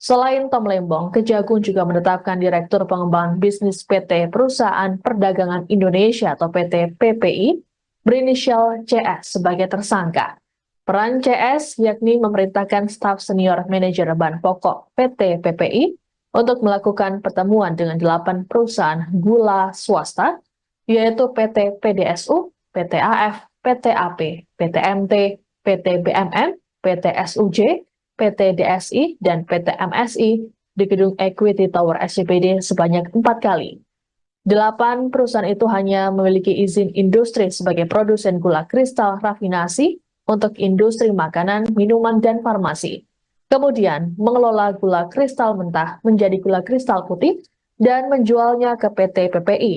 Selain Tom Lembong, Kejagung juga menetapkan Direktur Pengembangan Bisnis PT Perusahaan Perdagangan Indonesia atau PT PPI berinisial CS sebagai tersangka. Peran CS yakni memerintahkan staf senior manajer bahan pokok PT PPI untuk melakukan pertemuan dengan 8 perusahaan gula swasta, yaitu PT PDSU, PT AF, PT AP, PT MT, PT BMM, PT SUJ, PT DSI, dan PT MSI di gedung Equity Tower SCBD sebanyak 4 kali. 8 perusahaan itu hanya memiliki izin industri sebagai produsen gula kristal rafinasi untuk industri makanan, minuman, dan farmasi. Kemudian mengelola gula kristal mentah menjadi gula kristal putih dan menjualnya ke PT PPI.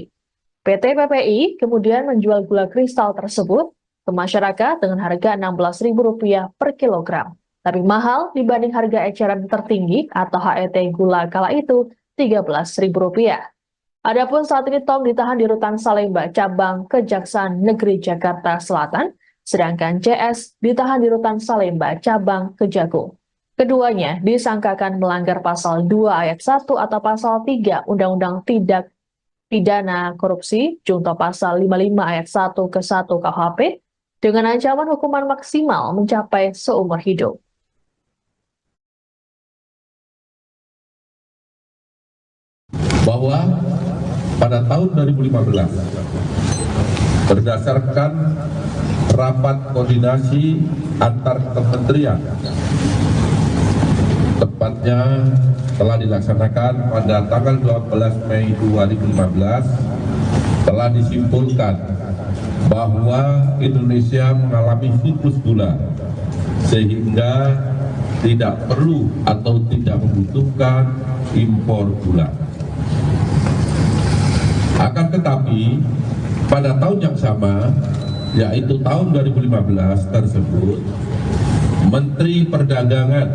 PT PPI kemudian menjual gula kristal tersebut ke masyarakat dengan harga Rp16.000 per kilogram. Tapi mahal dibanding harga eceran tertinggi atau HET gula kala itu Rp13.000. Adapun saat ini Tom ditahan di Rutan Salemba, cabang Kejaksaan Negeri Jakarta Selatan, sedangkan CS ditahan di Rutan Salemba, cabang Kejagung. Keduanya disangkakan melanggar pasal 2 ayat 1 atau pasal 3 Undang-Undang Tindak Pidana Korupsi, junto pasal 55 ayat 1 ke 1 KUHP, dengan ancaman hukuman maksimal mencapai seumur hidup. Bahwa pada tahun 2015, berdasarkan rapat koordinasi antar kementerian, tepatnya telah dilaksanakan pada tanggal 12 Mei 2015, telah disimpulkan bahwa Indonesia mengalami surplus gula sehingga tidak perlu atau tidak membutuhkan impor gula. Akan tetapi Pada tahun yang sama, yaitu tahun 2015 tersebut, Menteri Perdagangan,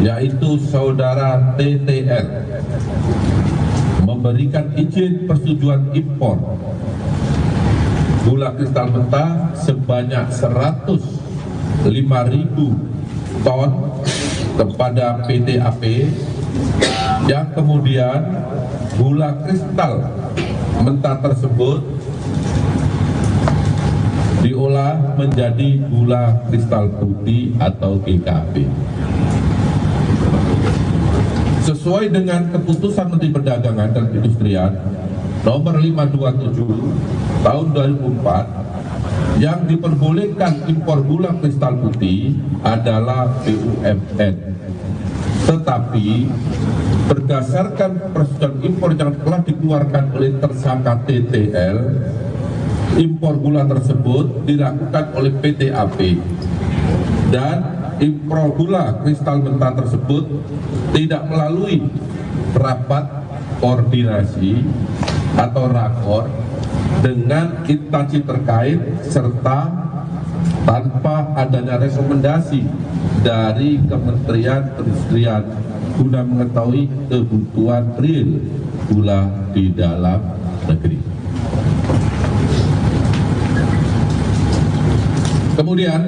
yaitu Saudara TTR, memberikan izin persetujuan impor gula kristal mentah sebanyak 105.000 ton kepada PT AP, yang kemudian gula kristal mentah tersebut diolah menjadi gula kristal putih atau GKP. Sesuai dengan keputusan Menteri Perdagangan dan Perindustrian nomor 527 tahun 2004, yang diperbolehkan impor gula kristal putih adalah BUMN. Tetapi berdasarkan persetujuan impor yang telah dikeluarkan oleh tersangka TTL, impor gula tersebut dilakukan oleh PT AP, dan impor gula kristal mentah tersebut tidak melalui rapat koordinasi atau rakor dengan instansi terkait serta tanpa adanya rekomendasi dari Kementerian Perindustrian guna mengetahui kebutuhan real gula di dalam negeri. Kemudian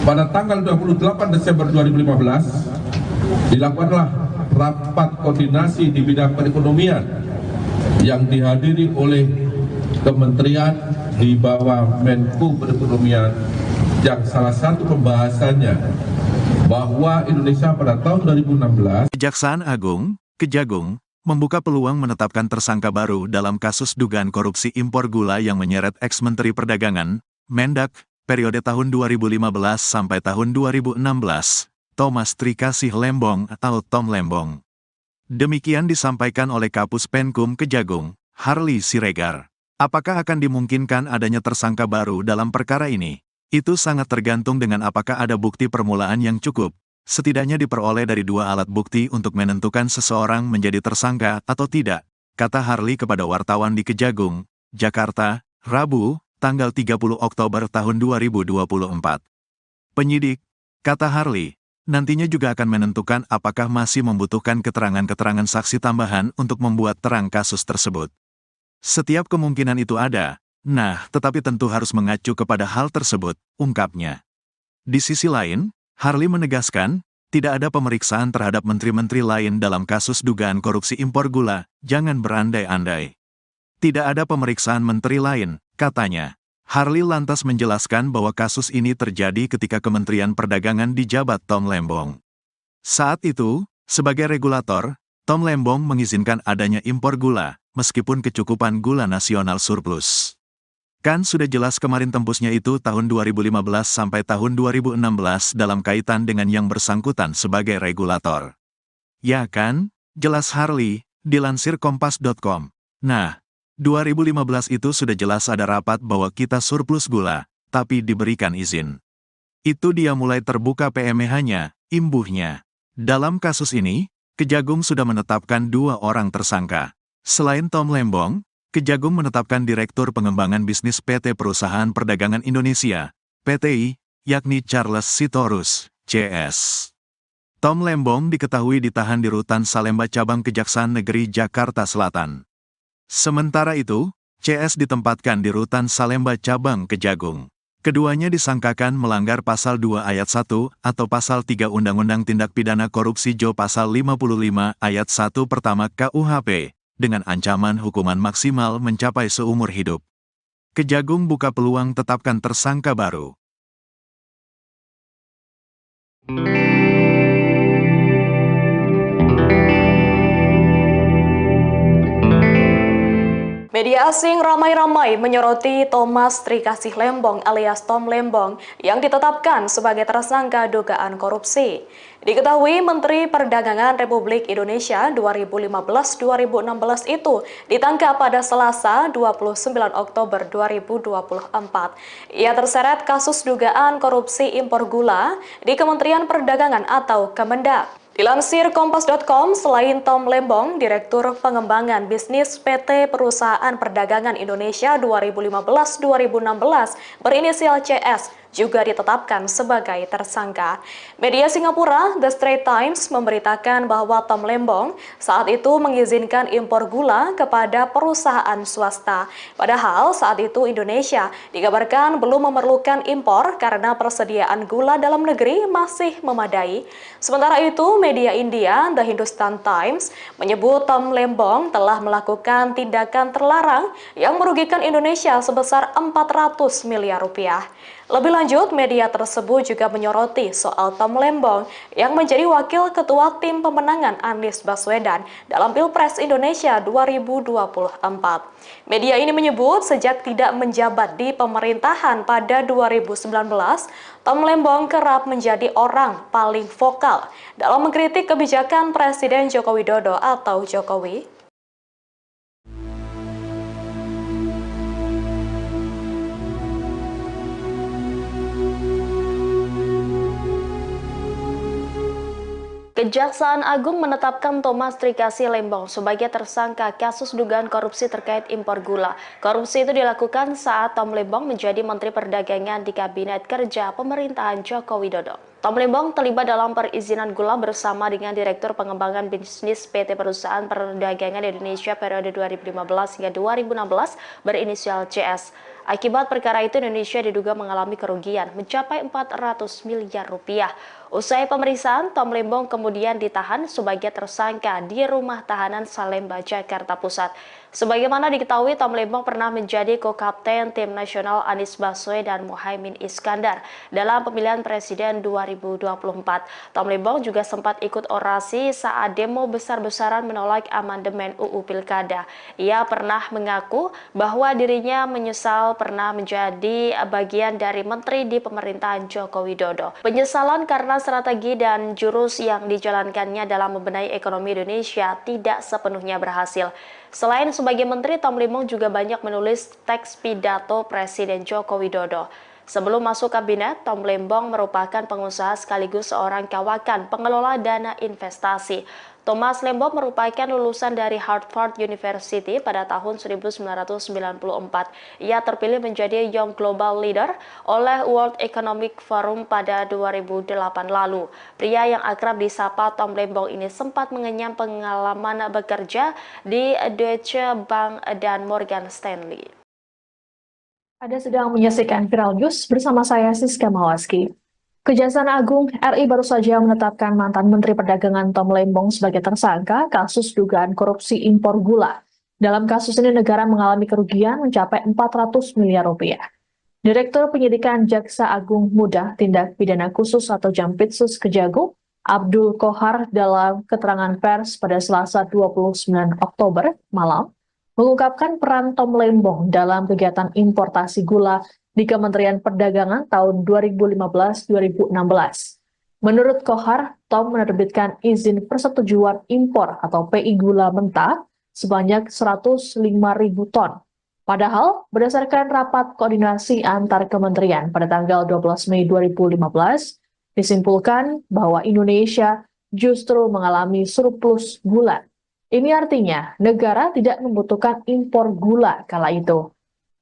pada tanggal 28 Desember 2015 dilakukanlah rapat koordinasi di bidang perekonomian yang dihadiri oleh kementerian di bawah Menko Perekonomian, yang salah satu pembahasannya bahwa Indonesia pada tahun 2016. Kejaksaan Agung, Kejagung, membuka peluang menetapkan tersangka baru dalam kasus dugaan korupsi impor gula yang menyeret ex-Menteri Perdagangan, Mendak, periode tahun 2015 sampai tahun 2016, Thomas Trikasih Lembong atau Tom Lembong. Demikian disampaikan oleh Kapus Penkum Kejagung, Harley Siregar. Apakah akan dimungkinkan adanya tersangka baru dalam perkara ini? Itu sangat tergantung dengan apakah ada bukti permulaan yang cukup, setidaknya diperoleh dari dua alat bukti untuk menentukan seseorang menjadi tersangka atau tidak, kata Harley kepada wartawan di Kejagung, Jakarta, Rabu, tanggal 30 Oktober tahun 2024. Penyidik, kata Harley, nantinya juga akan menentukan apakah masih membutuhkan keterangan-keterangan saksi tambahan untuk membuat terang kasus tersebut. Setiap kemungkinan itu ada, tetapi tentu harus mengacu kepada hal tersebut, ungkapnya. Di sisi lain, Harley menegaskan, tidak ada pemeriksaan terhadap menteri-menteri lain dalam kasus dugaan korupsi impor gula, jangan berandai-andai. Tidak ada pemeriksaan menteri lain, katanya. Harley lantas menjelaskan bahwa kasus ini terjadi ketika Kementerian Perdagangan dijabat Tom Lembong. Saat itu, sebagai regulator, Tom Lembong mengizinkan adanya impor gula, meskipun kecukupan gula nasional surplus. Kan sudah jelas kemarin tembusnya itu tahun 2015 sampai tahun 2016 dalam kaitan dengan yang bersangkutan sebagai regulator. Ya kan? Jelas Harley, dilansir kompas.com. 2015 itu sudah jelas ada rapat bahwa kita surplus gula, tapi diberikan izin. Itu dia mulai terbuka PMH-nya, imbuhnya. Dalam kasus ini, Kejagung sudah menetapkan 2 orang tersangka. Selain Tom Lembong, Kejagung menetapkan Direktur Pengembangan Bisnis PT Perusahaan Perdagangan Indonesia, PTI, yakni Charles Sitorus, CS. Tom Lembong diketahui ditahan di Rutan Salemba Cabang Kejaksaan Negeri Jakarta Selatan. Sementara itu, CS ditempatkan di Rutan Salemba Cabang Kejagung. Keduanya disangkakan melanggar Pasal 2 Ayat 1 atau Pasal 3 Undang-Undang Tindak Pidana Korupsi Jo Pasal 55 Ayat 1 pertama KUHP, dengan ancaman hukuman maksimal mencapai seumur hidup. Kejagung buka peluang tetapkan tersangka baru. Media asing ramai-ramai menyoroti Thomas Trikasih Lembong alias Tom Lembong yang ditetapkan sebagai tersangka dugaan korupsi. Diketahui Menteri Perdagangan Republik Indonesia 2015-2016 itu ditangkap pada Selasa 29 Oktober 2024. Ia terseret kasus dugaan korupsi impor gula di Kementerian Perdagangan atau Kemendak. Dilansir Kompas.com, selain Tom Lembong, Direktur Pengembangan Bisnis PT Perusahaan Perdagangan Indonesia 2015-2016 berinisial CS, juga ditetapkan sebagai tersangka. Media Singapura, The Straits Times, memberitakan bahwa Tom Lembong saat itu mengizinkan impor gula kepada perusahaan swasta. Padahal saat itu Indonesia dikabarkan belum memerlukan impor karena persediaan gula dalam negeri masih memadai. Sementara itu, media India, The Hindustan Times, menyebut Tom Lembong telah melakukan tindakan terlarang yang merugikan Indonesia sebesar 400 miliar rupiah. Lebih lanjut, media tersebut juga menyoroti soal Tom Lembong yang menjadi wakil ketua tim pemenangan Anies Baswedan dalam Pilpres Indonesia 2024. Media ini menyebut sejak tidak menjabat di pemerintahan pada 2019, Tom Lembong kerap menjadi orang paling vokal dalam mengkritik kebijakan Presiden Joko Widodo atau Jokowi. Kejaksaan Agung menetapkan Thomas Trikasih Lembong sebagai tersangka kasus dugaan korupsi terkait impor gula. Korupsi itu dilakukan saat Tom Lembong menjadi Menteri Perdagangan di Kabinet Kerja Pemerintahan Joko Widodo. Tom Lembong terlibat dalam perizinan gula bersama dengan Direktur Pengembangan Bisnis PT Perusahaan Perdagangan Indonesia periode 2015 hingga 2016 berinisial CS. Akibat perkara itu, Indonesia diduga mengalami kerugian mencapai 400 miliar rupiah. Usai pemeriksaan, Tom Lembong kemudian ditahan sebagai tersangka di Rumah Tahanan Salemba, Jakarta Pusat. Sebagaimana diketahui, Tom Lembong pernah menjadi co-kapten tim nasional Anies Baswedan dan Muhaimin Iskandar dalam pemilihan presiden 2024. Tom Lembong juga sempat ikut orasi saat demo besar-besaran menolak amandemen UU Pilkada. Ia pernah mengaku bahwa dirinya menyesal pernah menjadi bagian dari menteri di pemerintahan Joko Widodo. Penyesalan karena strategi dan jurus yang dijalankannya dalam membenahi ekonomi Indonesia tidak sepenuhnya berhasil. Selain sebagai menteri, Tom Lembong juga banyak menulis teks pidato Presiden Joko Widodo. Sebelum masuk kabinet, Tom Lembong merupakan pengusaha sekaligus seorang kawakan pengelola dana investasi. Thomas Lembong merupakan lulusan dari Harvard University pada tahun 1994. Ia terpilih menjadi Young Global Leader oleh World Economic Forum pada 2008 lalu. Pria yang akrab disapa Tom Lembong ini sempat mengenyam pengalaman bekerja di Deutsche Bank dan Morgan Stanley. Anda sedang menyaksikan Viral News bersama saya Siska Mawaski. Kejaksaan Agung RI baru saja menetapkan mantan Menteri Perdagangan Tom Lembong sebagai tersangka kasus dugaan korupsi impor gula. Dalam kasus ini negara mengalami kerugian mencapai 400 miliar rupiah. Direktur Penyidikan Jaksa Agung Muda Tindak Pidana Khusus atau Jampitsus Kejagung, Abdul Kohar dalam keterangan pers pada Selasa 29 Oktober malam, mengungkapkan peran Tom Lembong dalam kegiatan importasi gula di Kementerian Perdagangan tahun 2015-2016. Menurut Kohar, Tom menerbitkan izin persetujuan impor atau PI gula mentah sebanyak 105.000 ton. Padahal, berdasarkan rapat koordinasi antar kementerian pada tanggal 12 Mei 2015, disimpulkan bahwa Indonesia justru mengalami surplus gula. Ini artinya negara tidak membutuhkan impor gula kala itu.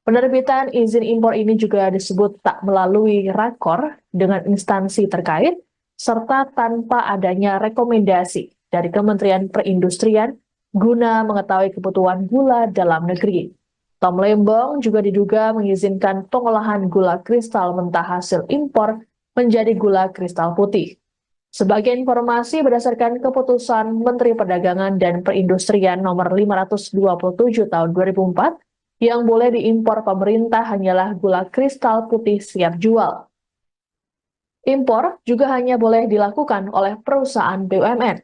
Penerbitan izin impor ini juga disebut tak melalui rakor dengan instansi terkait, serta tanpa adanya rekomendasi dari Kementerian Perindustrian guna mengetahui kebutuhan gula dalam negeri. Tom Lembong juga diduga mengizinkan pengolahan gula kristal mentah hasil impor menjadi gula kristal putih. Sebagai informasi, berdasarkan keputusan Menteri Perdagangan dan Perindustrian nomor 527 tahun 2004, yang boleh diimpor pemerintah hanyalah gula kristal putih siap jual. Impor juga hanya boleh dilakukan oleh perusahaan BUMN.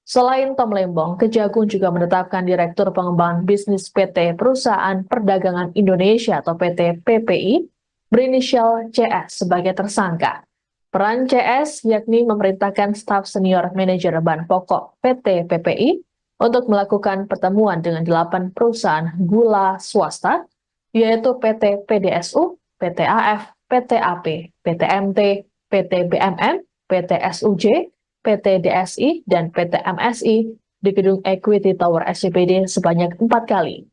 Selain Tom Lembong, Kejagung juga menetapkan Direktur Pengembangan Bisnis PT Perusahaan Perdagangan Indonesia atau PT PPI berinisial CS sebagai tersangka. Peran CS yakni memerintahkan staf senior manajer bahan pokok PT PPI untuk melakukan pertemuan dengan 8 perusahaan gula swasta, yaitu PT PDSU, PT AF, PT AP, PT MT, PT BMM, PT SUJ, PT DSI, dan PT MSI di gedung Equity Tower SCBD sebanyak 4 kali.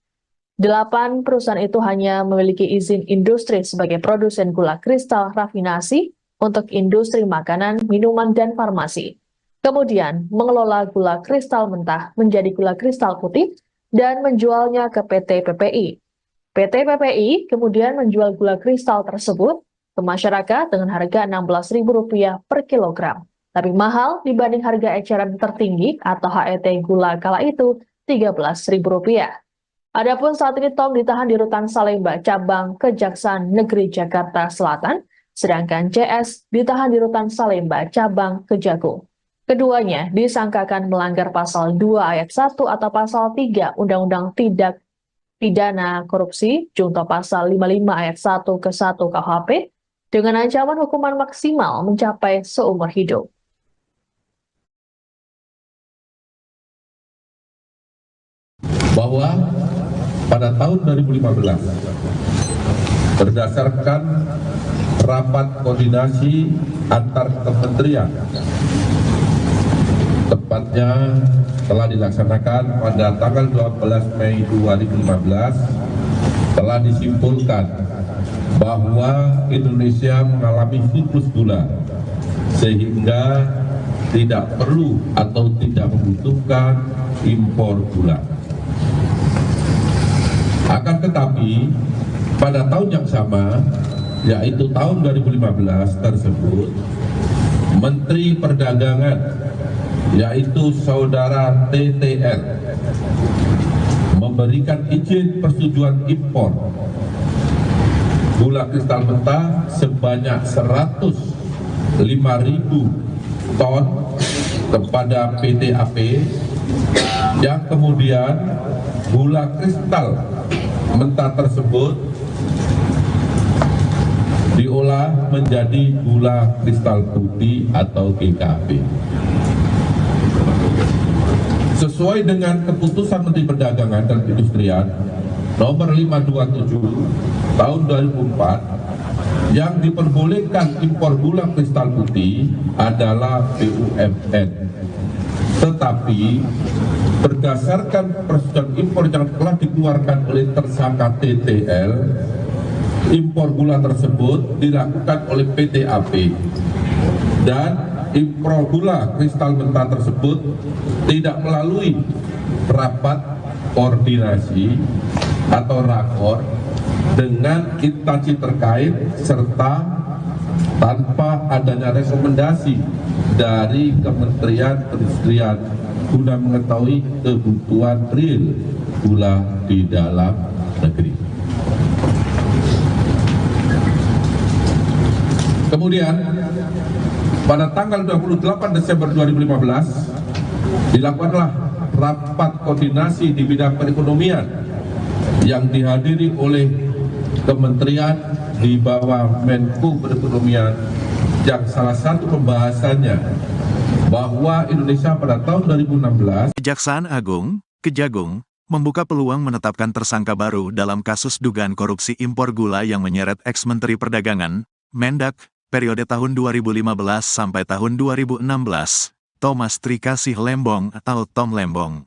8 perusahaan itu hanya memiliki izin industri sebagai produsen gula kristal rafinasi untuk industri makanan, minuman, dan farmasi. Kemudian mengelola gula kristal mentah menjadi gula kristal putih dan menjualnya ke PT PPI. PT PPI kemudian menjual gula kristal tersebut ke masyarakat dengan harga Rp16.000 per kilogram. Lebih mahal dibanding harga eceran tertinggi atau HET gula kala itu Rp13.000. Adapun saat ini Tom ditahan di Rutan Salemba cabang Kejaksaan Negeri Jakarta Selatan, sedangkan CS ditahan di Rutan Salemba cabang Kejagung. Keduanya disangkakan melanggar pasal 2 ayat 1 atau pasal 3 Undang-Undang Tindak Pidana Korupsi junto pasal 55 ayat 1 ke 1 KUHP dengan ancaman hukuman maksimal mencapai seumur hidup. Bahwa pada tahun 2015 berdasarkan rapat koordinasi antar kementerian, tepatnya telah dilaksanakan pada tanggal 12 Mei 2015, telah disimpulkan bahwa Indonesia mengalami surplus gula sehingga tidak perlu atau tidak membutuhkan impor gula. Akan tetapi pada tahun yang sama, yaitu tahun 2015 tersebut, Menteri Perdagangan yaitu saudara TTL memberikan izin persetujuan impor gula kristal mentah sebanyak 105.000 ton kepada PT AP, yang kemudian gula kristal mentah tersebut diolah menjadi gula kristal putih atau GKP. Sesuai dengan keputusan Menteri Perdagangan dan Perindustrian nomor 527 tahun 2004, yang diperbolehkan impor gula kristal putih adalah BUMN. Tetapi berdasarkan persetujuan impor yang telah dikeluarkan oleh tersangka TTL, impor gula tersebut dilakukan oleh PT AP, dan impor gula kristal mentah tersebut tidak melalui rapat koordinasi atau rakor dengan instansi terkait serta tanpa adanya rekomendasi dari Kementerian Perindustrian guna mengetahui kebutuhan real gula di dalam negeri. Kemudian pada tanggal 28 Desember 2015 dilakukanlah rapat koordinasi di bidang perekonomian yang dihadiri oleh kementerian di bawah Menko Perekonomian, yang salah satu pembahasannya bahwa Indonesia pada tahun 2016 Kejaksaan Agung, Kejagung, membuka peluang menetapkan tersangka baru dalam kasus dugaan korupsi impor gula yang menyeret ex-Menteri Perdagangan, Mendak, periode tahun 2015 sampai tahun 2016, Thomas Trikasih Lembong atau Tom Lembong.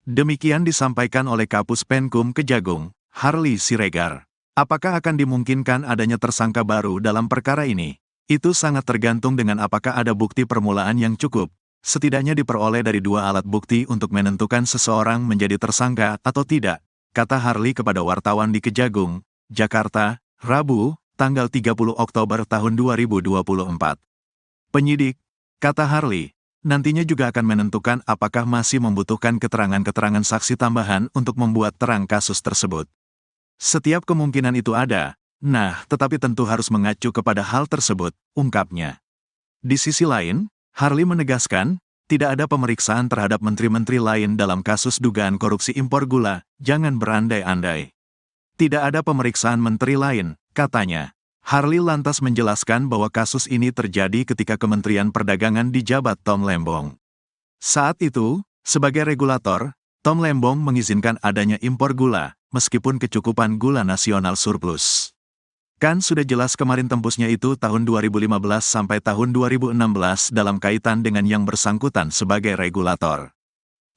Demikian disampaikan oleh Kapus Penkum Kejagung, Harli Siregar. Apakah akan dimungkinkan adanya tersangka baru dalam perkara ini? Itu sangat tergantung dengan apakah ada bukti permulaan yang cukup, setidaknya diperoleh dari 2 alat bukti untuk menentukan seseorang menjadi tersangka atau tidak, kata Harli kepada wartawan di Kejagung, Jakarta, Rabu, tanggal 30 Oktober tahun 2024. Penyidik, kata Harli, nantinya juga akan menentukan apakah masih membutuhkan keterangan-keterangan saksi tambahan untuk membuat terang kasus tersebut. Setiap kemungkinan itu ada, tetapi tentu harus mengacu kepada hal tersebut, ungkapnya. Di sisi lain, Harli menegaskan, tidak ada pemeriksaan terhadap menteri-menteri lain dalam kasus dugaan korupsi impor gula, jangan berandai-andai. Tidak ada pemeriksaan menteri lain, katanya. Harli lantas menjelaskan bahwa kasus ini terjadi ketika Kementerian Perdagangan dijabat Tom Lembong. Saat itu, sebagai regulator, Tom Lembong mengizinkan adanya impor gula, meskipun kecukupan gula nasional surplus. Kan sudah jelas kemarin tembusnya itu tahun 2015 sampai tahun 2016 dalam kaitan dengan yang bersangkutan sebagai regulator.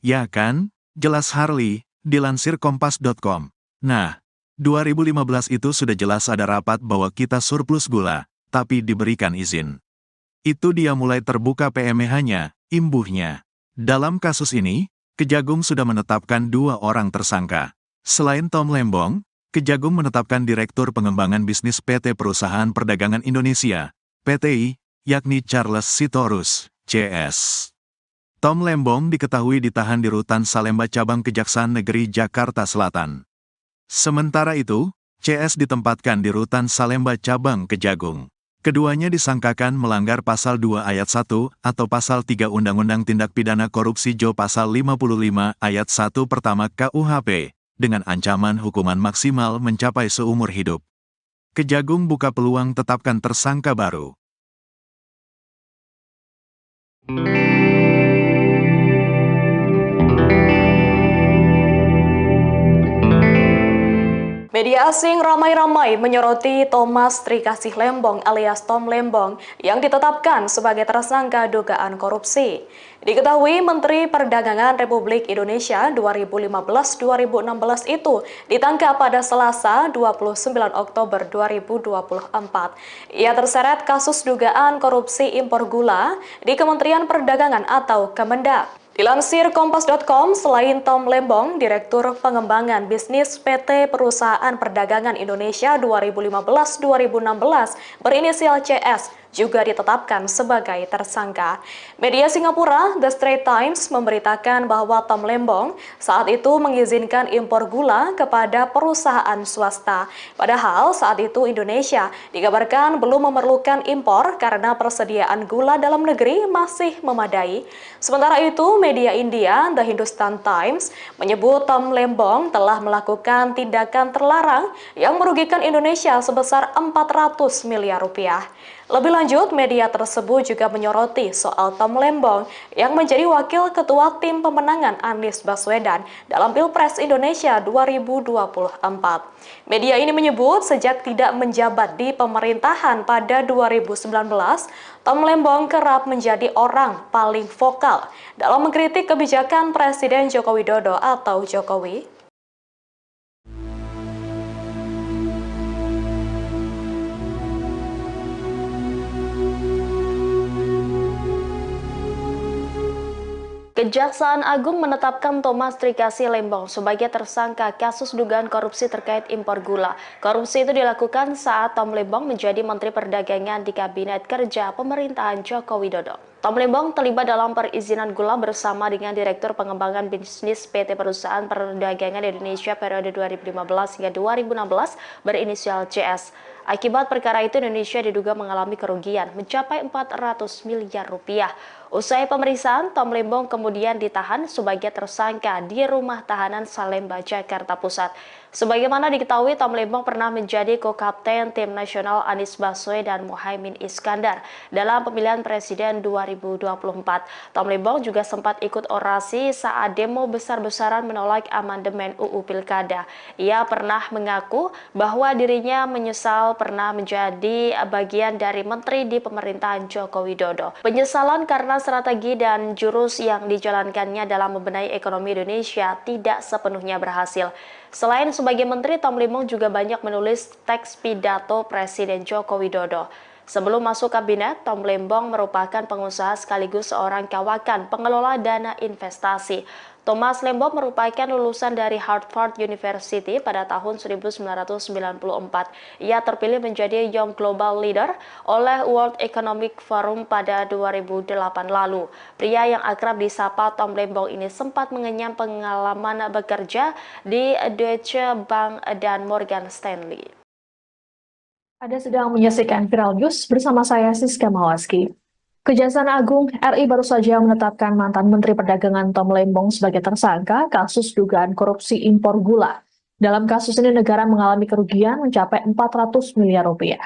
Ya kan? Jelas Harley, dilansir kompas.com. Nah, 2015 itu sudah jelas ada rapat bahwa kita surplus gula, tapi diberikan izin. Itu dia mulai terbuka PMH-nya, imbuhnya. Dalam kasus ini, Kejagung sudah menetapkan 2 orang tersangka. Selain Tom Lembong, Kejagung menetapkan Direktur Pengembangan Bisnis PT Perusahaan Perdagangan Indonesia, PTI, yakni Charles Sitorus, CS. Tom Lembong diketahui ditahan di Rutan Salemba Cabang Kejaksaan Negeri Jakarta Selatan. Sementara itu, CS ditempatkan di Rutan Salemba Cabang Kejagung. Keduanya disangkakan melanggar Pasal 2 Ayat 1 atau Pasal 3 Undang-Undang Tindak Pidana Korupsi Jo Pasal 55 Ayat 1 pertama KUHP, dengan ancaman hukuman maksimal mencapai seumur hidup. Kejagung buka peluang tetapkan tersangka baru. Media asing ramai-ramai menyoroti Thomas Trikasih Lembong alias Tom Lembong yang ditetapkan sebagai tersangka dugaan korupsi. Diketahui Menteri Perdagangan Republik Indonesia 2015-2016 itu ditangkap pada Selasa 29 Oktober 2024. Ia terseret kasus dugaan korupsi impor gula di Kementerian Perdagangan atau Kemendak. Dilansir Kompas.com, selain Tom Lembong, Direktur Pengembangan Bisnis PT Perusahaan Perdagangan Indonesia 2015-2016 berinisial CS, juga ditetapkan sebagai tersangka. Media Singapura, The Straits Times, memberitakan bahwa Tom Lembong saat itu mengizinkan impor gula kepada perusahaan swasta. Padahal saat itu Indonesia dikabarkan belum memerlukan impor karena persediaan gula dalam negeri masih memadai. Sementara itu, media India, The Hindustan Times, menyebut Tom Lembong telah melakukan tindakan terlarang yang merugikan Indonesia sebesar 400 miliar rupiah. Lebih lanjut, media tersebut juga menyoroti soal Tom Lembong yang menjadi wakil ketua tim pemenangan Anies Baswedan dalam Pilpres Indonesia 2024. Media ini menyebut sejak tidak menjabat di pemerintahan pada 2019, Tom Lembong kerap menjadi orang paling vokal dalam mengkritik kebijakan Presiden Joko Widodo atau Jokowi. Kejaksaan Agung menetapkan Thomas Trikasih Lembong sebagai tersangka kasus dugaan korupsi terkait impor gula. Korupsi itu dilakukan saat Tom Lembong menjadi Menteri Perdagangan di Kabinet Kerja Pemerintahan Joko Widodo. Tom Lembong terlibat dalam perizinan gula bersama dengan Direktur Pengembangan Bisnis PT Perusahaan Perdagangan Indonesia periode 2015 hingga 2016 berinisial CS. Akibat perkara itu, Indonesia diduga mengalami kerugian mencapai 400 miliar rupiah. Usai pemeriksaan, Tom Lembong kemudian ditahan sebagai tersangka di Rumah Tahanan Salemba, Jakarta Pusat. Sebagaimana diketahui, Tom Lembong pernah menjadi ko-kapten tim nasional Anies Baswedan dan Muhaimin Iskandar dalam pemilihan presiden 2024. Tom Lembong juga sempat ikut orasi saat demo besar-besaran menolak amandemen UU Pilkada. Ia pernah mengaku bahwa dirinya menyesal pernah menjadi bagian dari menteri di pemerintahan Joko Widodo. Penyesalan karena strategi dan jurus yang dijalankannya dalam membenahi ekonomi Indonesia tidak sepenuhnya berhasil. Selain sebagai menteri, Tom Lembong juga banyak menulis teks pidato Presiden Joko Widodo. Sebelum masuk kabinet, Tom Lembong merupakan pengusaha sekaligus seorang kawakan pengelola dana investasi. Thomas Lembong merupakan lulusan dari Harvard University pada tahun 1994. Ia terpilih menjadi Young Global Leader oleh World Economic Forum pada 2008 lalu. Pria yang akrab disapa Tom Lembong ini sempat mengenyam pengalaman bekerja di Deutsche Bank dan Morgan Stanley. Anda sedang menyaksikan Viral News bersama saya Siska Mawaski. Kejaksaan Agung RI baru saja menetapkan mantan Menteri Perdagangan Tom Lembong sebagai tersangka kasus dugaan korupsi impor gula. Dalam kasus ini negara mengalami kerugian mencapai 400 miliar rupiah.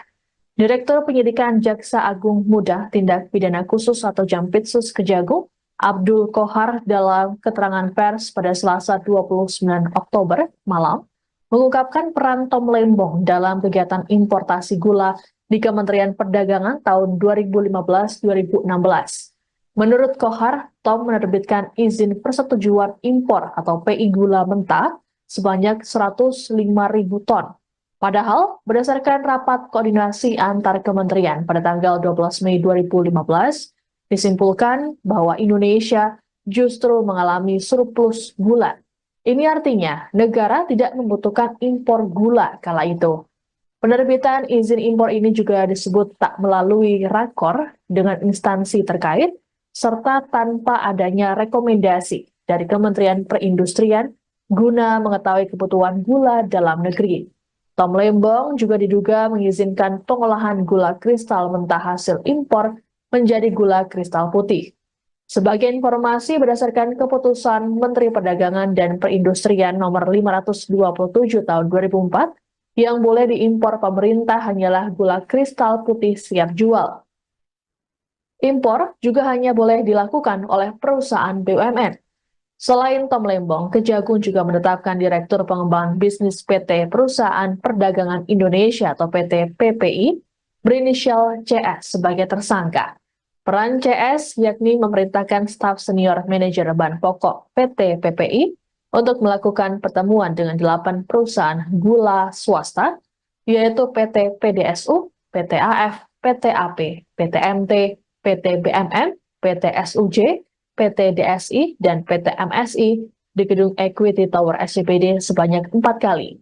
Direktur Penyidikan Jaksa Agung Muda Tindak Pidana Khusus atau Jampitsus Kejagung, Abdul Kohar dalam keterangan pers pada Selasa 29 Oktober malam, mengungkapkan peran Tom Lembong dalam kegiatan importasi gula di Kementerian Perdagangan tahun 2015-2016. Menurut Kohar, Tom menerbitkan izin persetujuan impor atau PI gula mentah sebanyak 105.000 ton. Padahal, berdasarkan rapat koordinasi antar kementerian pada tanggal 12 Mei 2015, disimpulkan bahwa Indonesia justru mengalami surplus gula. Ini artinya negara tidak membutuhkan impor gula kala itu. Penerbitan izin impor ini juga disebut tak melalui rakor dengan instansi terkait, serta tanpa adanya rekomendasi dari Kementerian Perindustrian guna mengetahui kebutuhan gula dalam negeri. Tom Lembong juga diduga mengizinkan pengolahan gula kristal mentah hasil impor menjadi gula kristal putih. Sebagai informasi berdasarkan keputusan Menteri Perdagangan dan Perindustrian nomor 527 tahun 2004, yang boleh diimpor pemerintah hanyalah gula kristal putih siap jual. Impor juga hanya boleh dilakukan oleh perusahaan BUMN. Selain Tom Lembong, Kejagung juga menetapkan Direktur Pengembangan Bisnis PT Perusahaan Perdagangan Indonesia atau PT PPI berinisial CS sebagai tersangka. Peran CS yakni memerintahkan staf senior manajer bahan pokok PT PPI untuk melakukan pertemuan dengan 8 perusahaan gula swasta, yaitu PT PDSU, PT AF, PT AP, PT MT, PT BMM, PT SUJ, PT DSI, dan PT MSI di gedung Equity Tower SCBD sebanyak 4 kali.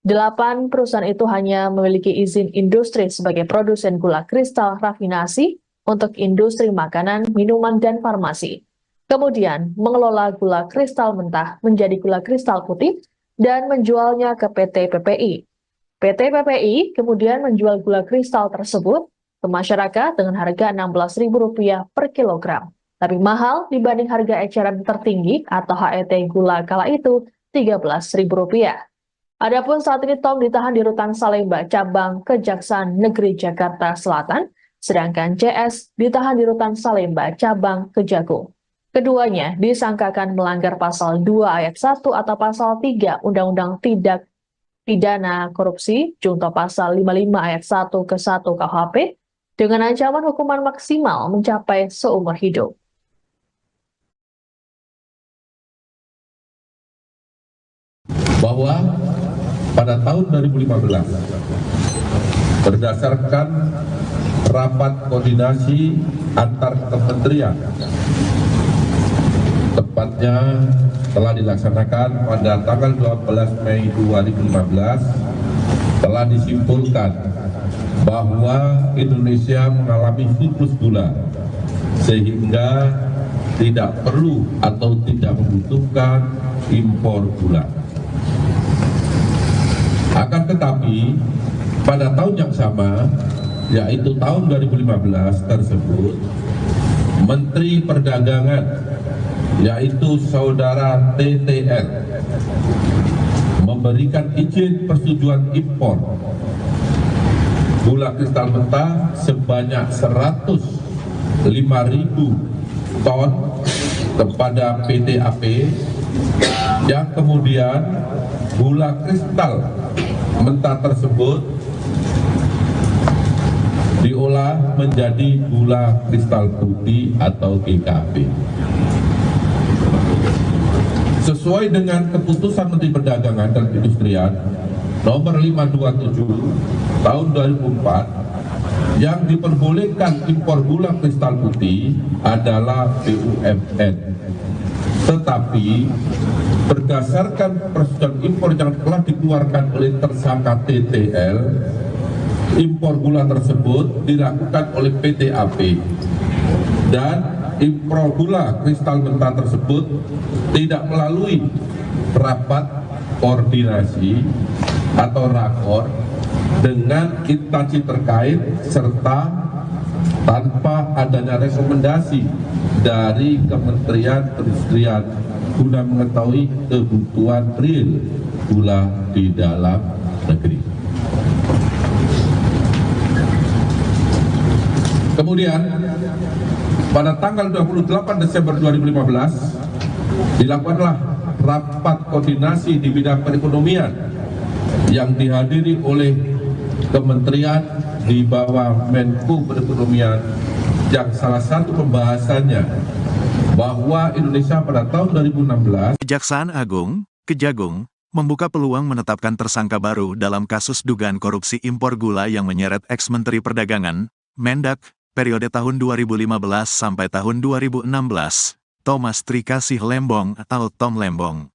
8 perusahaan itu hanya memiliki izin industri sebagai produsen gula kristal rafinasi untuk industri makanan, minuman, dan farmasi. Kemudian mengelola gula kristal mentah menjadi gula kristal putih dan menjualnya ke PT PPI. PT PPI kemudian menjual gula kristal tersebut ke masyarakat dengan harga Rp16.000 per kilogram. Lebih mahal dibanding harga eceran tertinggi atau HET gula kala itu Rp13.000. Adapun saat ini Tom ditahan di Rutan Salemba, cabang Kejaksaan Negeri Jakarta Selatan, sedangkan CS ditahan di Rutan Salemba, cabang Kejagung. Keduanya disangkakan melanggar pasal 2 ayat 1 atau pasal 3 Undang-Undang Tindak Pidana Korupsi, junto pasal 55 ayat 1 ke 1 KUHP, dengan ancaman hukuman maksimal mencapai seumur hidup. Bahwa pada tahun 2015, berdasarkan rapat koordinasi antar kementerian, tepatnya telah dilaksanakan pada tanggal 12 Mei 2015, telah disimpulkan bahwa Indonesia mengalami surplus gula sehingga tidak perlu atau tidak membutuhkan impor gula. Akan tetapi pada tahun yang sama, yaitu tahun 2015 tersebut, Menteri Perdagangan, yaitu Saudara TTL, memberikan izin persetujuan impor gula kristal mentah sebanyak 105.000 ton kepada PT AP, yang kemudian gula kristal mentah tersebut diolah menjadi gula kristal putih atau GKP. Sesuai dengan keputusan Menteri Perdagangan dan Perindustrian nomor 527 tahun 2004, yang diperbolehkan impor gula kristal putih adalah BUMN. Tetapi berdasarkan persetujuan impor yang telah dikeluarkan oleh tersangka TTL, impor gula tersebut dilakukan oleh PT AP, dan impor gula kristal mentah tersebut tidak melalui rapat koordinasi atau rakor dengan instansi terkait, serta tanpa adanya rekomendasi dari Kementerian Perindustrian guna mengetahui kebutuhan real gula di dalam negeri. Kemudian pada tanggal 28 Desember 2015 dilakukanlah rapat koordinasi di bidang perekonomian yang dihadiri oleh kementerian di bawah Menko Perekonomian, yang salah satu pembahasannya bahwa Indonesia pada tahun 2016 Kejaksaan Agung, Kejagung, membuka peluang menetapkan tersangka baru dalam kasus dugaan korupsi impor gula yang menyeret ex-Menteri Perdagangan, Mendak, periode tahun 2015 sampai tahun 2016, Thomas Trikasih Lembong atau Tom Lembong.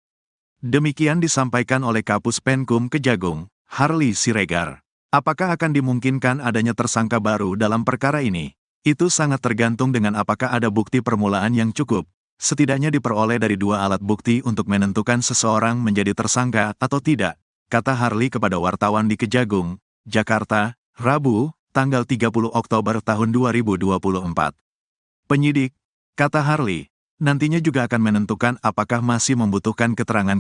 Demikian disampaikan oleh Kapus Penkum Kejagung, Harli Siregar. Apakah akan dimungkinkan adanya tersangka baru dalam perkara ini? Itu sangat tergantung dengan apakah ada bukti permulaan yang cukup, setidaknya diperoleh dari 2 alat bukti untuk menentukan seseorang menjadi tersangka atau tidak, kata Harli kepada wartawan di Kejagung, Jakarta, Rabu, tanggal 30 Oktober tahun 2024. Penyidik, kata Harli, nantinya juga akan menentukan apakah masih membutuhkan keterangan